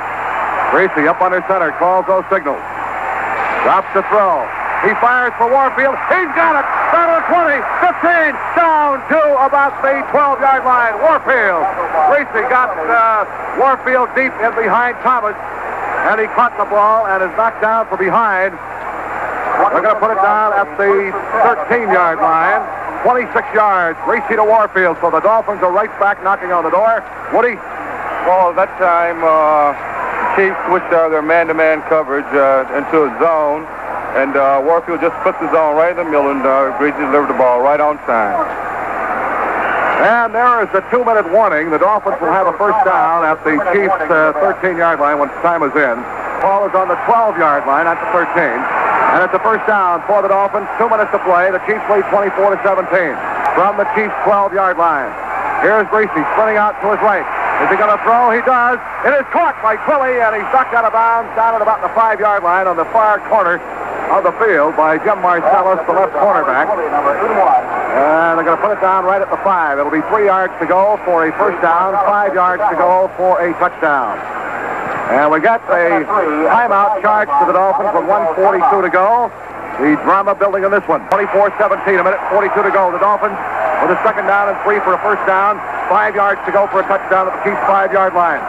S4: Greasy up under center, calls those signals. Drops to throw. He fires for Warfield. He's got it. Down to the 20, 15, down to about the 12-yard line. Warfield. Greasy got Warfield deep in behind Thomas, and he caught the ball and is knocked down from behind. They're going to put it down at the 13-yard line. 26 yards, Greasy to Warfield, so the Dolphins are right back knocking on the door. Woody?
S5: Well, at that time, Chiefs switched their man-to-man coverage into a zone, and Warfield just put the zone right in the middle, and Greasy delivered the ball right on time.
S4: And there is a 2-minute warning. The Dolphins will have a first down at the Chiefs' 13-yard line when time is in. Ball is on the 12-yard line at the 13. And it's a first down for the Dolphins. 2 minutes to play. The Chiefs lead 24-17 from the Chiefs' 12-yard line. Here's Greasy sprinting out to his right. Is he going to throw? He does. It is caught by Quilly, and he's knocked out of bounds down at about the 5-yard line on the far corner of the field by Jim Marcellus, the left cornerback. And they're going to put it down right at the 5. It'll be 3 yards to go for a first down, 5 yards to go for a touchdown. And we got a timeout charge to the Dolphins with 1:42 to go. The drama building in this one. 24-17, a minute 42 to go. The Dolphins with a second down and 3 for a first down. 5 yards to go for a touchdown at the Chiefs' 5-yard line.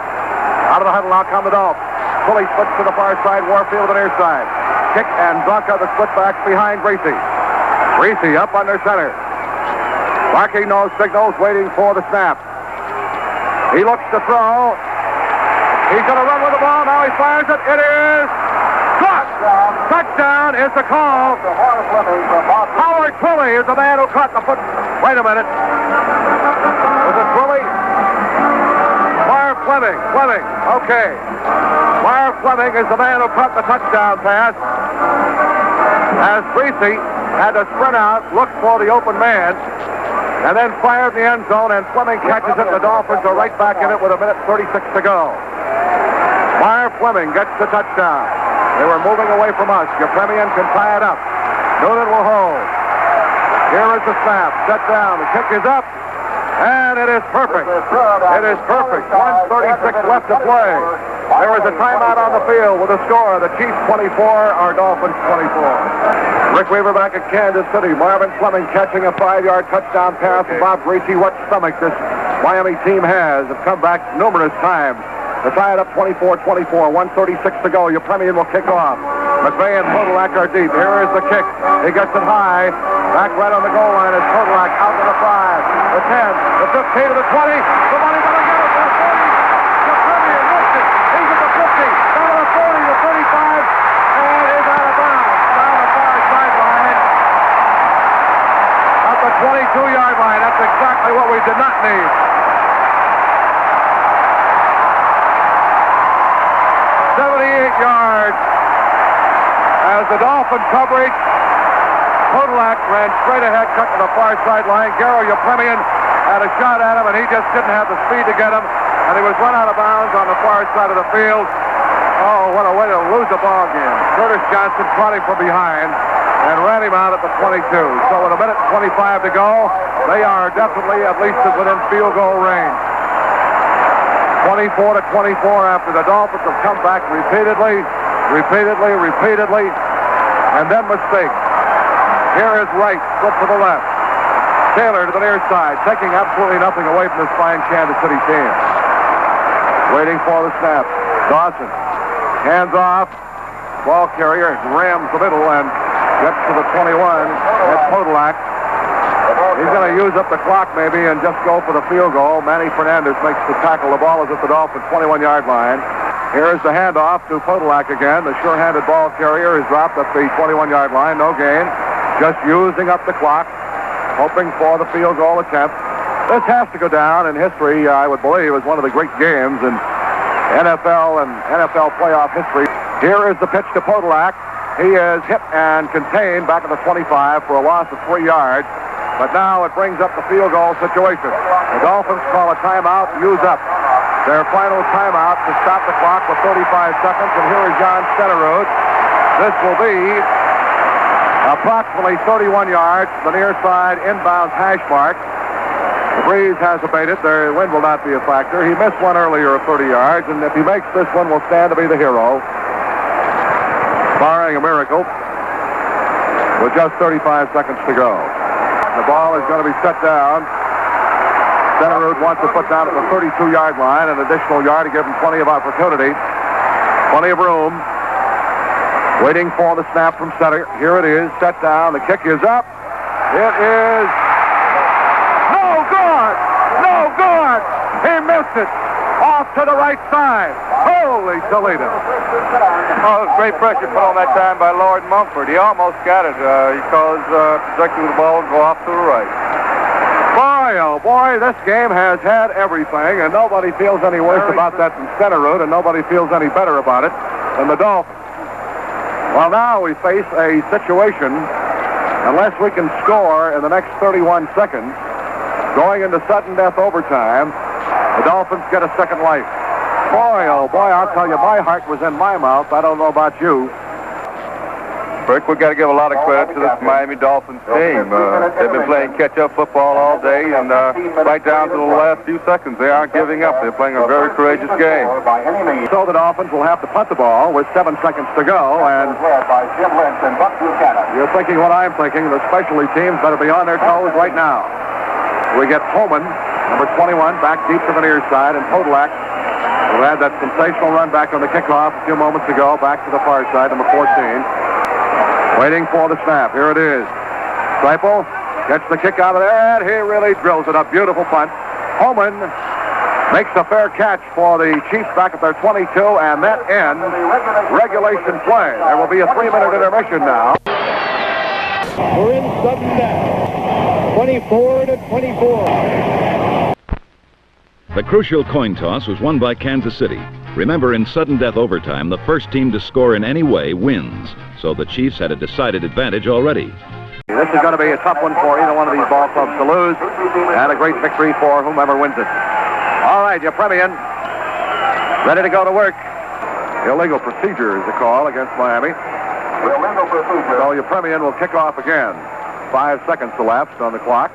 S4: Out of the huddle now come the Dolphins. Fully splits to the far side, Warfield on the near side. Kick and Zonka, the split backs behind Greasy. Greasy up under center. Barking those signals, waiting for the snap. He looks to throw. He's going to run with the ball. Now he fires it. It is caught. Touchdown is the call. Howard Quilly is the man who caught the foot. Wait a minute. Was it Quilly? Marv Fleming. Fleming. Okay. Marv Fleming is the man who caught the touchdown pass. As Greasy had to sprint out, look for the open man, and then fired in the end zone, and Fleming catches it. The Dolphins are right back in it with a minute 36 to go. Marv Fleming gets the touchdown. They were moving away from us. Yepremian can tie it up. Noonan will hold. Here is the snap. Set down. The kick is up. And it is perfect. It is perfect. 1:36 left to play. There is a timeout on the field with a score. The Chiefs 24, our Dolphins 24. Rick Weaver back at Kansas City. Marvin Fleming catching a 5-yard touchdown pass from Bob Greasy. What stomach this Miami team has. Have come back numerous times. To tie it up 24-24, 1:36 to go. Yepremian will kick off. McVay and Podolak are deep. Here is the kick. He gets it high. Back right on the goal line is Podolak out to the 5, the 10, the 15 to the 20. Somebody's going to get it to the 40. Yepremian lifts it. He's at the 50, down to the 40, the 35, and is out of bounds. Down the far sideline. At the 22-yard line. That's exactly what we did not need. 78 yards as the Dolphin coverage. Podolak ran straight ahead, cut to the far sideline. Garo Yepremian had a shot at him, and he just didn't have the speed to get him. and he was run out of bounds on the far side of the field. Oh, what a way to lose a ball game. Curtis Johnson caught him from behind and ran him out at the 22. So with a minute and 25 to go, they are definitely at least within field goal range. 24-24 after the Dolphins have come back repeatedly, and then mistakes. Here is Wright, flip to the left. Taylor to the near side, taking absolutely nothing away from this fine Kansas City team. Waiting for the snap. Dawson, hands off. Ball carrier rams the middle and gets to the 21. That's Podolak. He's going to use up the clock maybe and just go for the field goal. Manny Fernandez makes the tackle. The ball is at the Dolphins' 21-yard line. Here's the handoff to Podolak again. The sure-handed ball carrier is dropped at the 21-yard line. No gain. Just using up the clock, hoping for the field goal attempt. This has to go down in history, I would believe, as one of the great games in NFL and NFL playoff history. Here is the pitch to Podolak. He is hit and contained back at the 25 for a loss of 3 yards. But now it brings up the field goal situation. The Dolphins call a timeout, use up their final timeout to stop the clock with 35 seconds. And here is John Stenerud. This will be approximately 31 yards to the near side inbound hash mark. The breeze has abated. The wind will not be a factor. He missed one earlier of 30 yards, and if he makes this one, will stand to be the hero. Barring a miracle, with just 35 seconds to go. The ball is going to be set down. Stenerud wants to put down at the 32-yard line, an additional yard to give him plenty of opportunity, plenty of room. Waiting for the snap from center. Here it is, set down. The kick is up. It is no good. No good. He missed it. Off to the right side. Holy Toledo.
S5: Oh, great pressure put on that time by Lord Mumford. He almost got it. He caused trajectory of the ball to go off to the right.
S4: Boy, oh boy, this game has had everything, and nobody feels any worse about that than Stenerud, and nobody feels any better about it than the Dolphins. Well, now we face a situation, unless we can score in the next 31 seconds, going into sudden death overtime, the Dolphins get a second life. Boy, oh boy, I'll tell you, my heart was in my mouth. I don't know about you.
S5: Rick, we've got to give a lot of credit to this Miami Dolphins team. They've been playing catch-up football all day, and right down to the last few seconds, they aren't giving up. They're playing a very courageous game.
S4: So the Dolphins will have to punt the ball with 7 seconds to go, and you're thinking what I'm thinking. The specialty teams better be on their toes right now. We get Holman, number 21, back deep to the near side, and Podolak, who had that sensational run back on the kickoff a few moments ago, back to the far side, number 14. Waiting for the snap. Here it is. Seipel gets the kick out of there, and he really drills it up. Beautiful punt. Holman makes a fair catch for the Chiefs back at their 22, and that ends regulation play. There will be a 3-minute intermission now.
S9: We're in sudden death. 24-24.
S10: The crucial coin toss was won by Kansas City. Remember, in sudden death overtime, the first team to score in any way wins. So the Chiefs had a decided advantage already.
S4: This is going to be a tough one for either one of these ball clubs to lose, and a great victory for whomever wins it. All right, Yepremian, ready to go to work. Illegal procedure is the call against Miami.
S8: Illegal procedure.
S4: So Yepremian will kick off again. 5 seconds elapsed on the clock.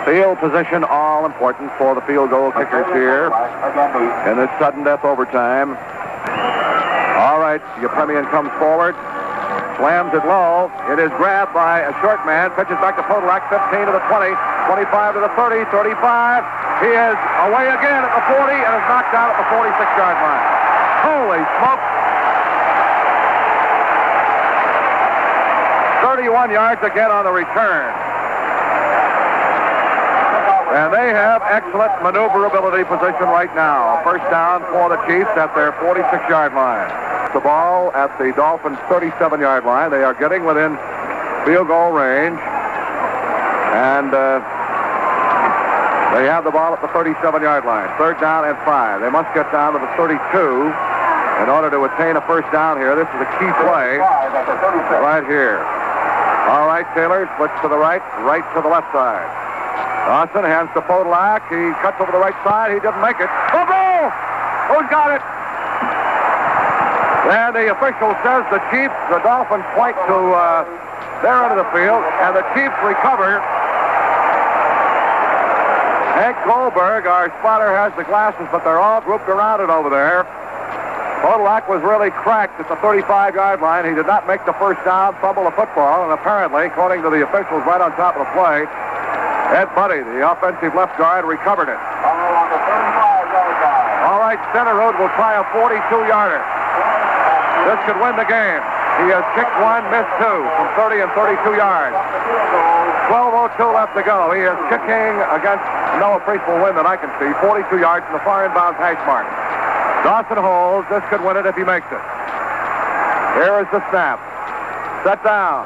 S4: Field position, all important for the field goal kickers here in this sudden death overtime. All right, Yepremian comes forward, slams it low. It is grabbed by a short man, pitches back to Podolak, 15 to the 20, 25 to the 30, 35. He is away again at the 40 and is knocked out at the 46-yard line. Holy smoke! 31 yards again on the return. And they have excellent maneuverability position right now. First down for the Chiefs at their 46-yard line. The ball at the Dolphins' 37-yard line. They are getting within field goal range. And they have the ball at the 37-yard line. Third down and 5. They must get down to the 32 in order to attain a first down here. This is a key play right here. All right, Taylor, switch to the right, right to the left side. Dawson hands to Podolak. He cuts over the right side. He didn't make it. Oh, goal! Who's got it? And the official says the Chiefs, the Dolphins point to their end of the field, and the Chiefs recover. Hank Goldberg, our spotter, has the glasses, but they're all grouped around it over there. Podolak was really cracked at the 35-yard line. He did not make the first down, fumble the football, and apparently, according to the officials right on top of the play, Ed Buddy, the offensive left guard, recovered it. All right, Stenerud will try a 42-yarder. This could win the game. He has kicked one, missed two from 30 and 32 yards. 12:02 left to go. He is kicking against no appreciable win that I can see. 42 yards from the far inbound hash mark. Dawson holds. This could win it if he makes it. Here is the snap. Set down.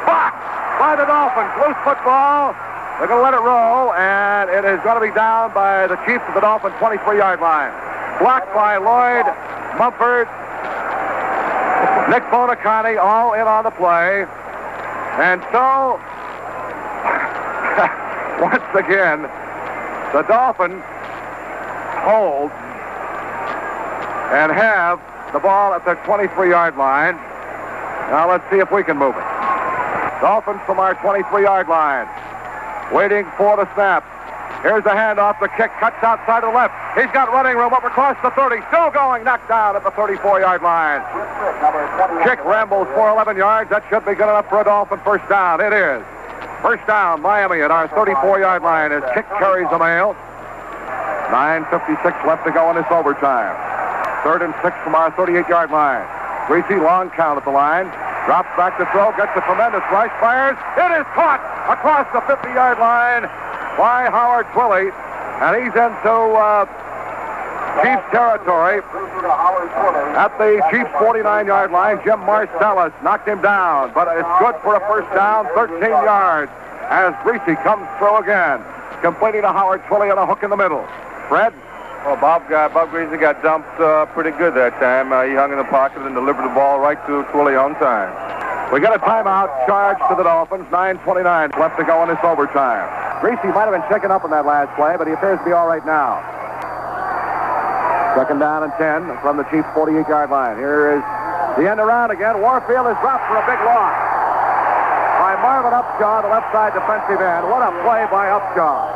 S4: Blocked by the Dolphins. Loose football. They're going to let it roll, and it is going to be down by the Chiefs of the Dolphins' 23-yard line. Blocked by Lloyd, Mumford, Nick Bonacani, all in on the play. And so, once again, the Dolphins hold and have the ball at their 23-yard line. Now let's see if we can move it. Dolphins from our 23-yard line. Waiting for the snap. Here's the handoff. The kick cuts outside to the left. He's got running room up across the 30. Still going. Knocked down at the 34-yard line. Kick rambles for 11 yards. That should be good enough for a Dolphin first down. It is. First down, Miami at our 34-yard line as kick carries the mail. 9:56 left to go in this overtime. 3rd and 6 from our 38-yard line. Greasy, long count at the line. Drops back to throw, gets a tremendous rush, fires. It is caught across the 50-yard line by Howard Twilley. And he's into Chiefs territory. At the Chiefs 49-yard line, Jim Marcellus knocked him down. But it's good for a first down, 13 yards, as Greasy comes through again. Completing to Howard Twilley on a hook in the middle. Fred?
S5: Well, Bob Greasy got dumped pretty good that time. He hung in the pocket and delivered the ball right to Twilley on time.
S4: We got a timeout charge to the Dolphins. 9:29 left to go in this overtime. Greasy might have been shaken up in that last play, but he appears to be all right now. 2nd down and 10 from the Chiefs 48-yard line. Here is the end around again. Warfield is dropped for a big loss by Marvin Upshaw, the left side defensive end. What a play by Upshaw.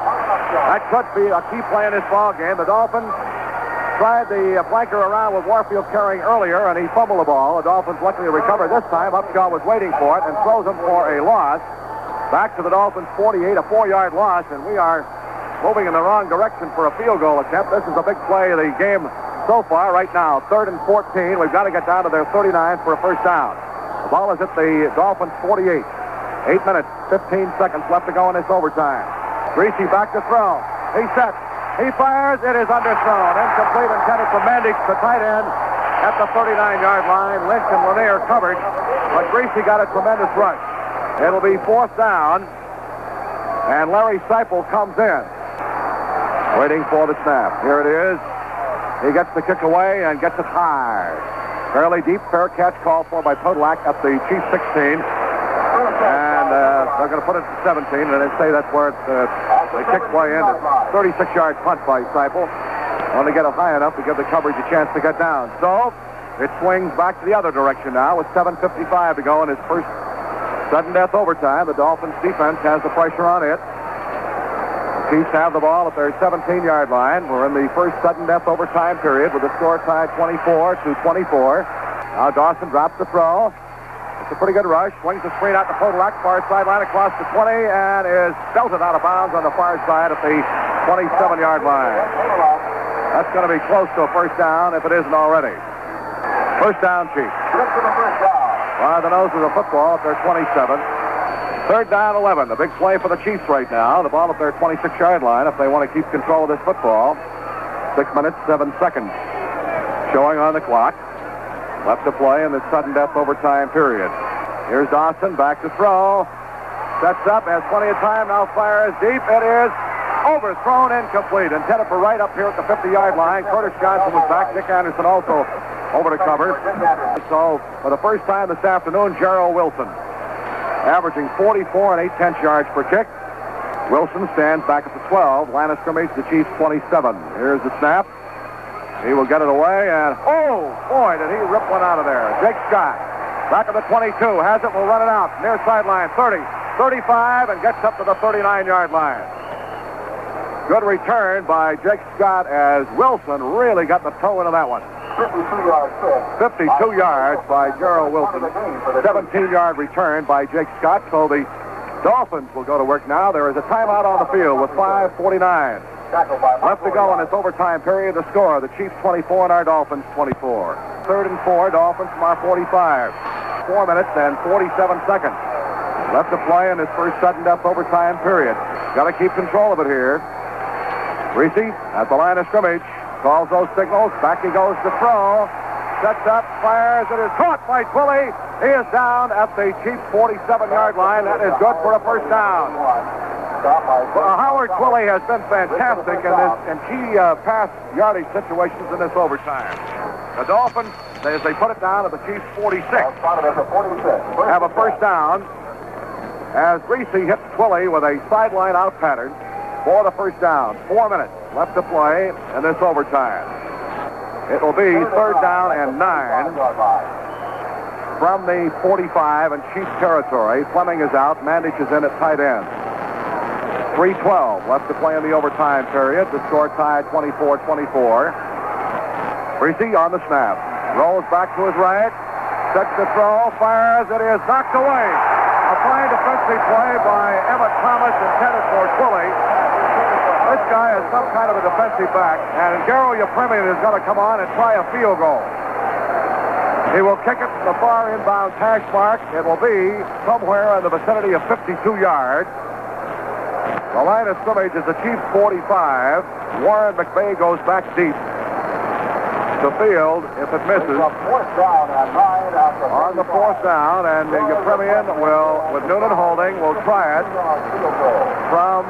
S4: That could be a key play in this ball game. The Dolphins tried the flanker around with Warfield carrying earlier, and he fumbled the ball. The Dolphins luckily recovered this time. Upshaw was waiting for it and throws him for a loss. Back to the Dolphins 48, a 4-yard loss, and we are moving in the wrong direction for a field goal attempt. This is a big play of the game so far right now. 3rd and 14. We've got to get down to their 39 for a first down. The ball is at the Dolphins 48. 8 minutes, 15 seconds left to go in this overtime. Greasy back to throw. He sets. He fires. It is underthrown. Incomplete, intended for Mandich, the tight end, at the 39-yard line. Lynch and Lanier covered, but Greasy got a tremendous rush. It'll be 4th down, and Larry Seipel comes in. Waiting for the snap. Here it is. He gets the kick away and gets it high. Fairly deep, fair catch called for by Podolak at the Chiefs 16. And they're going to put it to 17, and they say that's where the kick play ended. 36-yard punt by Seipel. Only get it high enough to give the coverage a chance to get down. So it swings back to the other direction now with 7:55 to go in his first sudden death overtime. The Dolphins defense has the pressure on it. The Chiefs have the ball at their 17-yard line. We're in the first sudden death overtime period with the score tied 24-24. Now Dawson drops the throw. It's a pretty good rush. Swings the screen out to Podolak, far sideline across the 20, and is belted out of bounds on the far side at the 27-yard line. That's going to be close to a first down if it isn't already. First down, Chiefs. By the nose of the football at their 27. 3rd down, 11. The big play for the Chiefs right now. The ball at their 26-yard line if they want to keep control of this football. 6 minutes, 7 seconds showing on the clock. Left to play in the sudden death overtime period. Here's Dawson back to throw. Sets up, has plenty of time, now fires deep. It is overthrown, incomplete. Intended for right up here at the 50-yard line. Curtis Johnson was back. Nick Anderson also over to cover. So, for the first time this afternoon, Garo Wilson averaging 44 and 8/10 yards per kick. Wilson stands back at the 12. Line of scrimmage, the Chiefs 27. Here's the snap. He will get it away, and oh, boy, did he rip one out of there. Jake Scott, back at the 22, has it, will run it out. Near sideline, 30, 35, and gets up to the 39-yard line. Good return by Jake Scott as Wilson really got the toe into that one. 52 yards by Garo Wilson. 17-yard return by Jake Scott. So the Dolphins will go to work now. There is a timeout on the field with 5:49 left to go in this overtime period. The score, the Chiefs 24 and our Dolphins 24. 3rd and 4, Dolphins from our 45. 4 minutes and 47 seconds left to play in this first sudden death overtime period. Got to keep control of it here. Reese at the line of scrimmage. Calls those signals. Back he goes to throw. Sets up, fires. It is caught by Twilley. He is down at the Chiefs 47-yard line. That is good for a first down. Howard Twilley has been fantastic in key pass yardage situations in this overtime. The Dolphins, as they put it down at the Chiefs 46, have a first down as Reese hits Twilley with a sideline out pattern for the first down. 4 minutes left to play in this overtime. It will be 3rd down and 9 from the 45 in Chiefs territory. Fleming is out. Mandich is in at tight end. 3:12 left to play in the overtime period. The score tied 24-24. Reese on the snap. Rolls back to his right. Sets the throw. Fires. It is knocked away. A fine defensive play by Emmett Thomas intended for Twilley. This guy is some kind of a defensive back, and Garo Yepremian is going to come on and try a field goal. He will kick it from the far inbound hash mark. It will be somewhere in the vicinity of 52 yards. The line of scrimmage is the Chiefs 45. Warren McVay goes back deep to field if it misses. On the 4th down, and Yepremian will, with Noonan holding, will try it from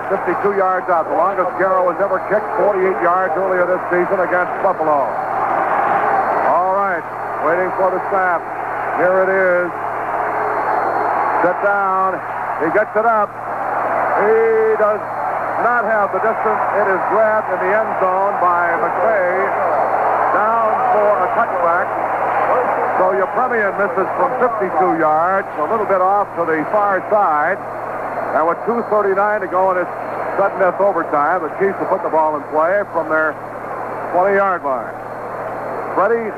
S4: 52 yards out. The longest Garo has ever kicked, 48 yards earlier this season against Buffalo. All right, waiting for the snap. Here it is. Set down. He gets it up. He does not have the distance. It is grabbed in the end zone by McVay. Down for a touchback. So Yepremian misses from 52 yards, a little bit off to the far side. And with 2:39 to go in this sudden death overtime, the Chiefs will put the ball in play from their 20-yard line. Freddie,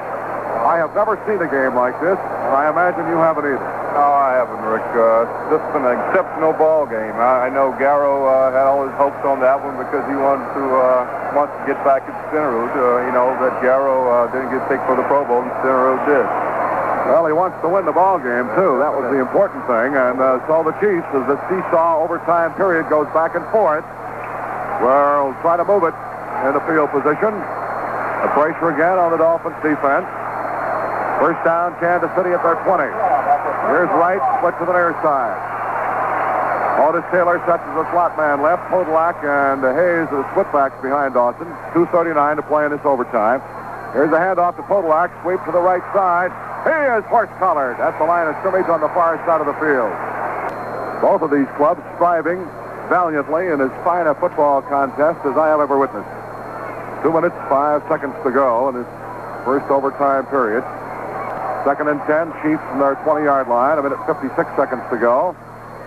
S4: I have never seen a game like this, and I imagine you haven't either.
S5: No, I haven't, Rick. This has been an exceptional ball game. I know Garo had all his hopes on that one because he wants to get back at Stenerud. That Garo didn't get picked for the Pro Bowl, and Stenerud did.
S4: Well, he wants to win the ball game, too. That was the important thing. And so the Chiefs, as the seesaw overtime period goes back and forth, will try to move it into field position. A pressure again on the Dolphins defense. First down, Kansas City at their 20. Here's Wright, split to the near side. Otis Taylor sets as a slot man left. Podolak and Hayes are the split-backs behind Dawson. 2:39 to play in this overtime. Here's a handoff to Podolak. Sweep to the right side. He is horse-collared at the line of scrimmage on the far side of the field. Both of these clubs striving valiantly in as fine a football contest as I have ever witnessed. 2 minutes, 5 seconds to go in this first overtime period. 2nd and 10, Chiefs from their 20-yard line. 1 minute, 56 seconds to go.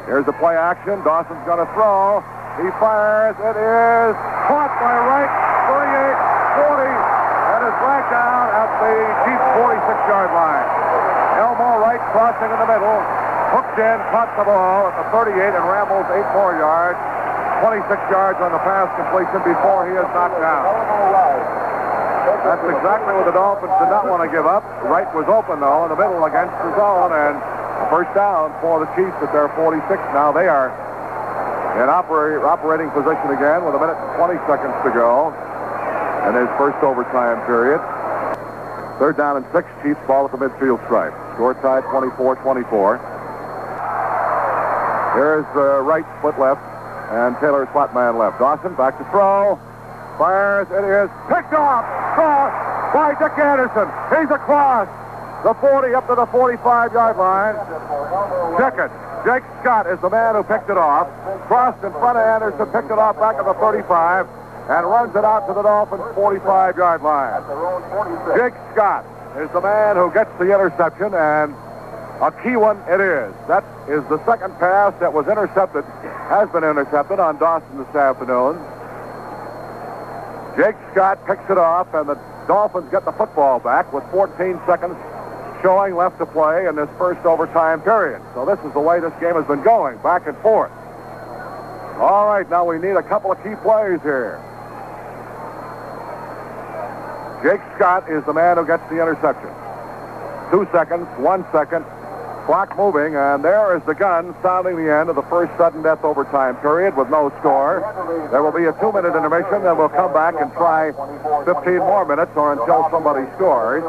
S4: Here's the play action. Dawson's going to throw. He fires. It is caught by Wright. 38, 40, and is dragged down at the Chiefs' 46-yard line. Elmo Wright crossing in the middle. Hooked in, caught the ball at the 38 and rambles 8 more yards. 26 yards on the pass completion before he is knocked down. That's exactly what the Dolphins did not want to give up. Wright was open, though, in the middle against the zone, and a first down for the Chiefs at their 46. Now they are in operating position again with 1 minute and 20 seconds to go in his first overtime period. 3rd down and 6, Chiefs ball at the midfield stripe. Score tied 24-24. Here's Wright split left, and Taylor slot man left. Dawson back to throw. Fires. It is picked off. Cross by Dick Anderson. He's across the 40 up to the 45-yard line. Check it. Jake Scott is the man who picked it off. Crossed in front of Anderson, picked it off back at the 35, and runs it out to the Dolphins' 45-yard line. Jake Scott is the man who gets the interception, and a key one it is. That is the second pass that was intercepted, has been intercepted on Dawson this afternoon. Jake Scott picks it off, and the Dolphins get the football back with 14 seconds showing left to play in this first overtime period. So this is the way this game has been going, back and forth. All right, now we need a couple of key plays here. Jake Scott is the man who gets the interception. 2 seconds, 1 second, clock moving, and there is the gun sounding the end of the first sudden death overtime period with no score. There will be a 2-minute intermission, then we'll come back and try 15 more minutes or until somebody scores.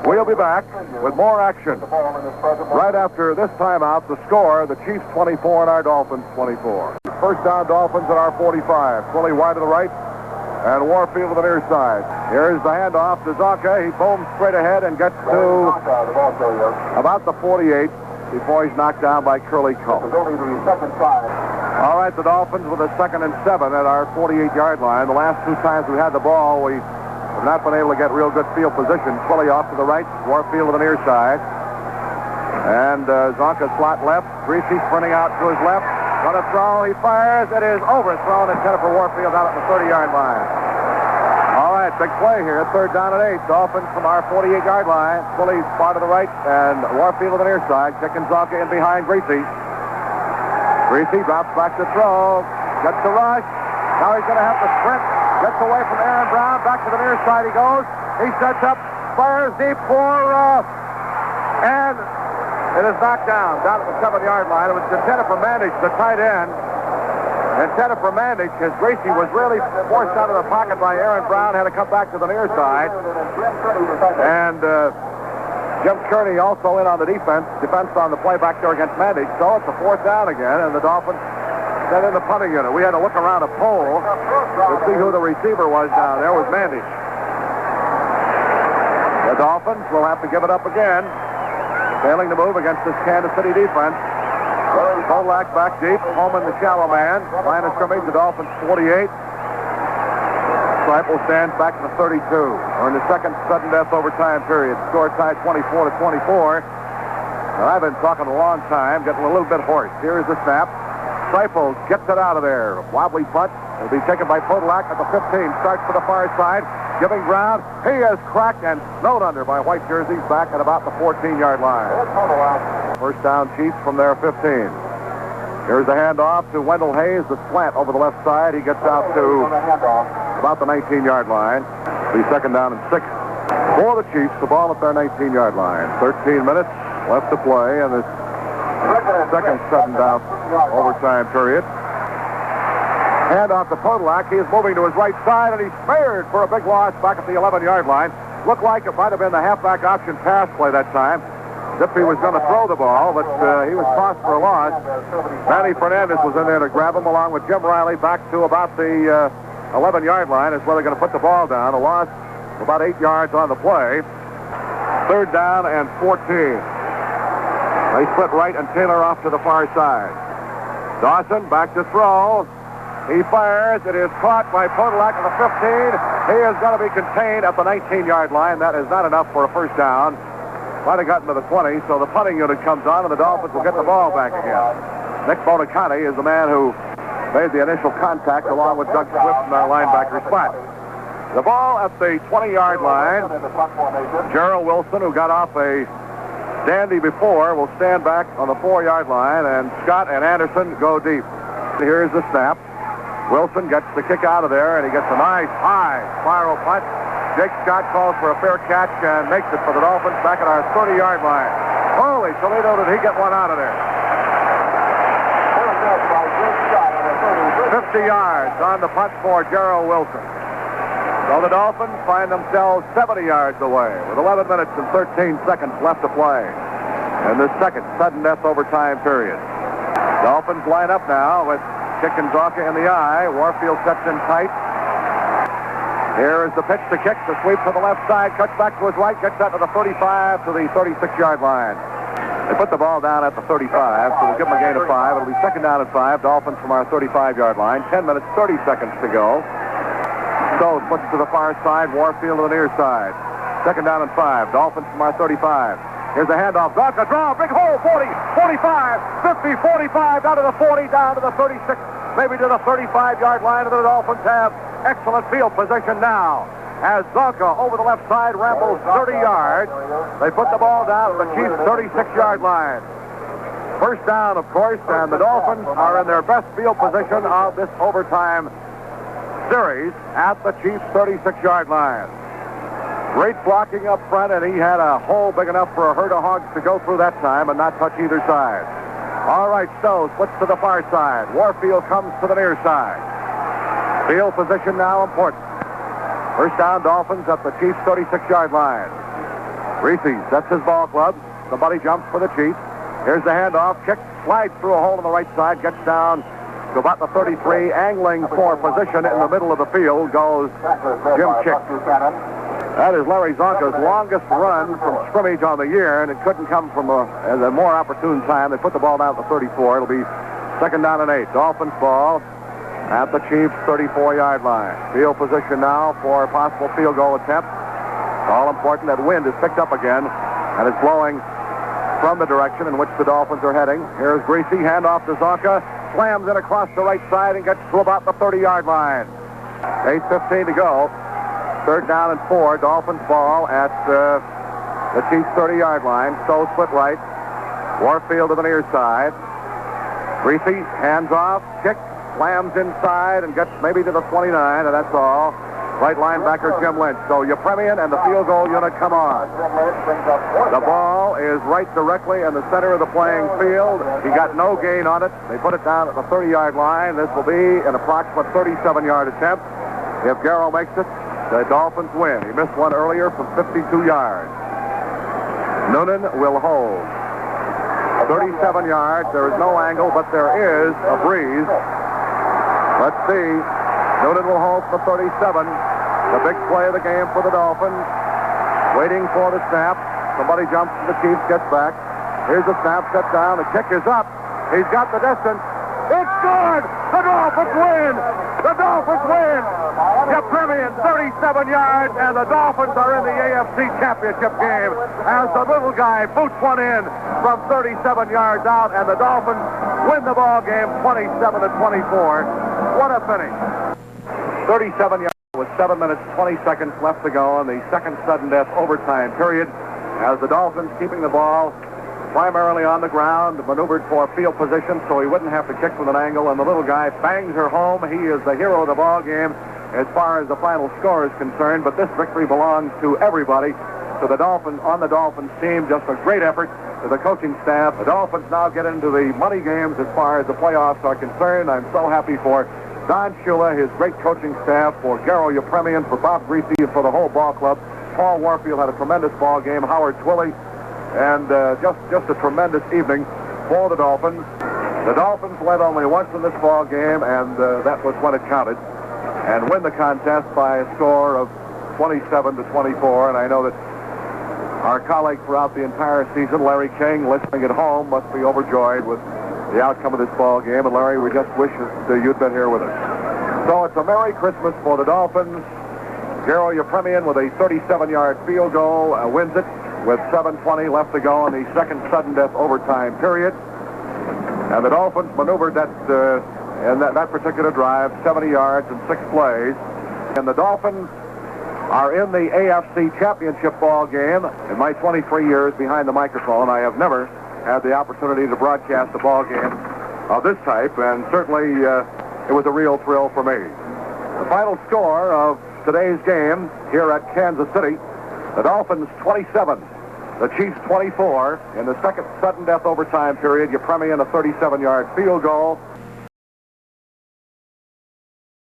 S4: We'll be back with more action right after this timeout. The score, the Chiefs 24 and our Dolphins 24. First down, Dolphins at our 45. Fully wide to the right, and Warfield to the near side. Here's the handoff to Zonka. He booms straight ahead and gets to about the 48 before he's knocked down by Curly Coe. All right, the Dolphins with a 2nd and 7 at our 48-yard line. The last 2 times we had the ball, we have not been able to get real good field position. Twilly off to the right, Warfield to the near side. And Zonka slot left. Greasy sprinting out to his left. Going to throw, he fires, it is overthrown, intended for Warfield out at the 30-yard line. All right, big play here, 3rd down and 8. Dolphins from our 48-yard line. Fully far to the right, and Warfield on the near side. Kicking Zonka in behind Greasy. Greasy drops back to throw, gets the rush. Now he's going to have to sprint. Gets away from Aaron Brown, back to the near side he goes. He sets up, fires deep and it is knocked down at the 7-yard line. It was intended for Mandich, the tight end. Intended for Mandich, as Gracie was really forced out of the pocket by Aaron Brown, had to come back to the near side. And Jim Kearney also in on the defense on the play back there against Mandich. So it's a 4th down again, and the Dolphins sent in the punting unit. We had to look around a pole to see who the receiver was down there. Was Mandich. The Dolphins will have to give it up again. Failing to move against this Kansas City defense. Polak back deep. Holman the shallow man. Line of scrimmage, the Dolphins 48. Seipel stands back to the 32. We're in the second sudden death overtime period. Score tied 24-24. Now, I've been talking a long time, getting a little bit hoarse. Here's the snap. Seipel gets it out of there. Wobbly punt. It'll be taken by Podolak at the 15. Starts to the far side. Giving ground. He is cracked and snowed under by white jerseys back at about the 14-yard line. First down, Chiefs from their 15. Here's the handoff to Wendell Hayes, the slant over the left side. He gets out to about the 19-yard line. It'll be 2nd down and 6 for the Chiefs. The ball at their 19-yard line. 13 minutes left to play in this second sudden death overtime period. Handoff to Podolak. He is moving to his right side, and he's spared for a big loss back at the 11-yard line. Looked like it might have been the halfback option pass play that time. Zippy was going to throw the ball, but he was tossed for a loss. Manny Fernandez was in there to grab him, along with Jim Riley, back to about the 11-yard line. Is where they're going to put the ball down. A loss of about 8 yards on the play. 3rd down and 14. They split right and Taylor off to the far side. Dawson back to throw. He fires. It is caught by Podolak at the 15. He is going to be contained at the 19-yard line. That is not enough for a first down. Might have gotten to the 20, so the punting unit comes on, and the Dolphins will get the ball back again. Nick Bonicatti is the man who made the initial contact along with Doug Swift in our linebacker spot. The ball at the 20-yard line. Gerald Wilson, who got off a dandy before, will stand back on the 4-yard line, and Scott and Anderson go deep. Here's the snap. Wilson gets the kick out of there, and he gets a nice high spiral punt. Jake Scott calls for a fair catch and makes it for the Dolphins back at our 30-yard line. Holy Toledo, did he get one out of there. 50 yards on the punt for Gerald Wilson. So the Dolphins find themselves 70 yards away with 11 minutes and 13 seconds left to play in the second sudden death overtime period. Dolphins line up now with kicking Zonka in the eye. Warfield sets in tight. Here is the pitch to kick. The sweep to the left side. Cuts back to his right. Gets out to the 35 to the 36-yard line. They put the ball down at the 35, so we'll give them a gain of 5. It'll be second down and 5. Dolphins from our 35-yard line. 10 minutes, 30 seconds to go. Stone puts to the far side. Warfield to the near side. Second down and 5. Dolphins from our 35. Here's the handoff. Zonka draw. Big hole. 40, 45, 50, 45. Down to the 40, down to the 36. Maybe to the 35-yard line. And the Dolphins have excellent field position now. As Zonka over the left side rambles 30 yards. They put the ball down at the Chiefs' 36-yard line. First down, of course, and the Dolphins are in their best field position of this overtime series at the Chiefs' 36-yard line. Great blocking up front, and he had a hole big enough for a herd of hogs to go through that time and not touch either side. All right, Stowe splits to the far side. Warfield comes to the near side. Field position now important. First down, Dolphins at the Chiefs' 36-yard line. Reese sets his ball club. Somebody jumps for the Chiefs. Here's the handoff. Chick slides through a hole on the right side, gets down to about the 33, angling for position in the middle of the field goes Jim Chick. That is Larry Zonka's longest run from scrimmage on the year, and it couldn't come from a more opportune time. They put the ball down at the 34. It'll be second down and 8. Dolphins ball at the Chiefs' 34-yard line. Field position now for a possible field goal attempt. All important that wind is picked up again, and it's blowing from the direction in which the Dolphins are heading. Here's Greasy, handoff to Zonka, slams in across the right side and gets to about the 30-yard line. 8:15 to go. Third down and 4. Dolphins ball at the Chiefs' 30-yard line. So split right. Warfield to the near side. Greasy, hands off, kick, slams inside and gets maybe to the 29, and that's all. Right linebacker Jim Lynch. So Yepremian and the field goal unit come on. The ball is right directly in the center of the playing field. He got no gain on it. They put it down at the 30-yard line. This will be an approximate 37-yard attempt. If Garo makes it, the Dolphins win. He missed one earlier from 52 yards. Noonan will hold. 37 yards. There is no angle, but there is a breeze. Let's see. Noonan will hold for 37. The big play of the game for the Dolphins. Waiting for the snap. Somebody jumps to the Chiefs, gets back. Here's the snap, set down. The kick is up. He's got the distance. It's good! The Dolphins win! The Dolphins win! Yepremian, 37 yards, and the Dolphins are in the AFC Championship game as the little guy boots one in from 37 yards out, and the Dolphins win the ball game 27-24. What a finish. 37 yards with 7 minutes, 20 seconds left to go in the second sudden death overtime period as the Dolphins keeping the ball primarily on the ground, maneuvered for field position so he wouldn't have to kick with an angle, and the little guy bangs her home. He is the hero of the ball game as far as the final score is concerned, but this victory belongs to everybody, to the Dolphins, on the Dolphins team. Just a great effort to the coaching staff. The Dolphins now get into the money games as far as the playoffs are concerned. I'm so happy for Don Shula, his great coaching staff, for Garo Yepremian, for Bob Greasy, and for the whole ball club. Paul Warfield had a tremendous ball game. Howard Twilley, and just a tremendous evening for the Dolphins. The Dolphins led only once in this ball game, and that was when it counted, and win the contest by a score of 27-24. And I know that our colleague throughout the entire season, Larry King, listening at home, must be overjoyed with the outcome of this ball game. And Larry, we just wish that you'd been here with us. So it's a Merry Christmas for the Dolphins. Garo Yepremian with a 37-yard field goal wins it with 7:20 left to go in the second sudden death overtime period. And the Dolphins maneuvered in that particular drive 70 yards in 6 plays. And the Dolphins are in the AFC Championship ball game. In my 23 years behind the microphone, I have never had the opportunity to broadcast a ball game of this type, and certainly it was a real thrill for me. The final score of today's game here at Kansas City: the Dolphins 27, the Chiefs 24. In the second sudden death overtime period, Yepremian a 37-yard field goal.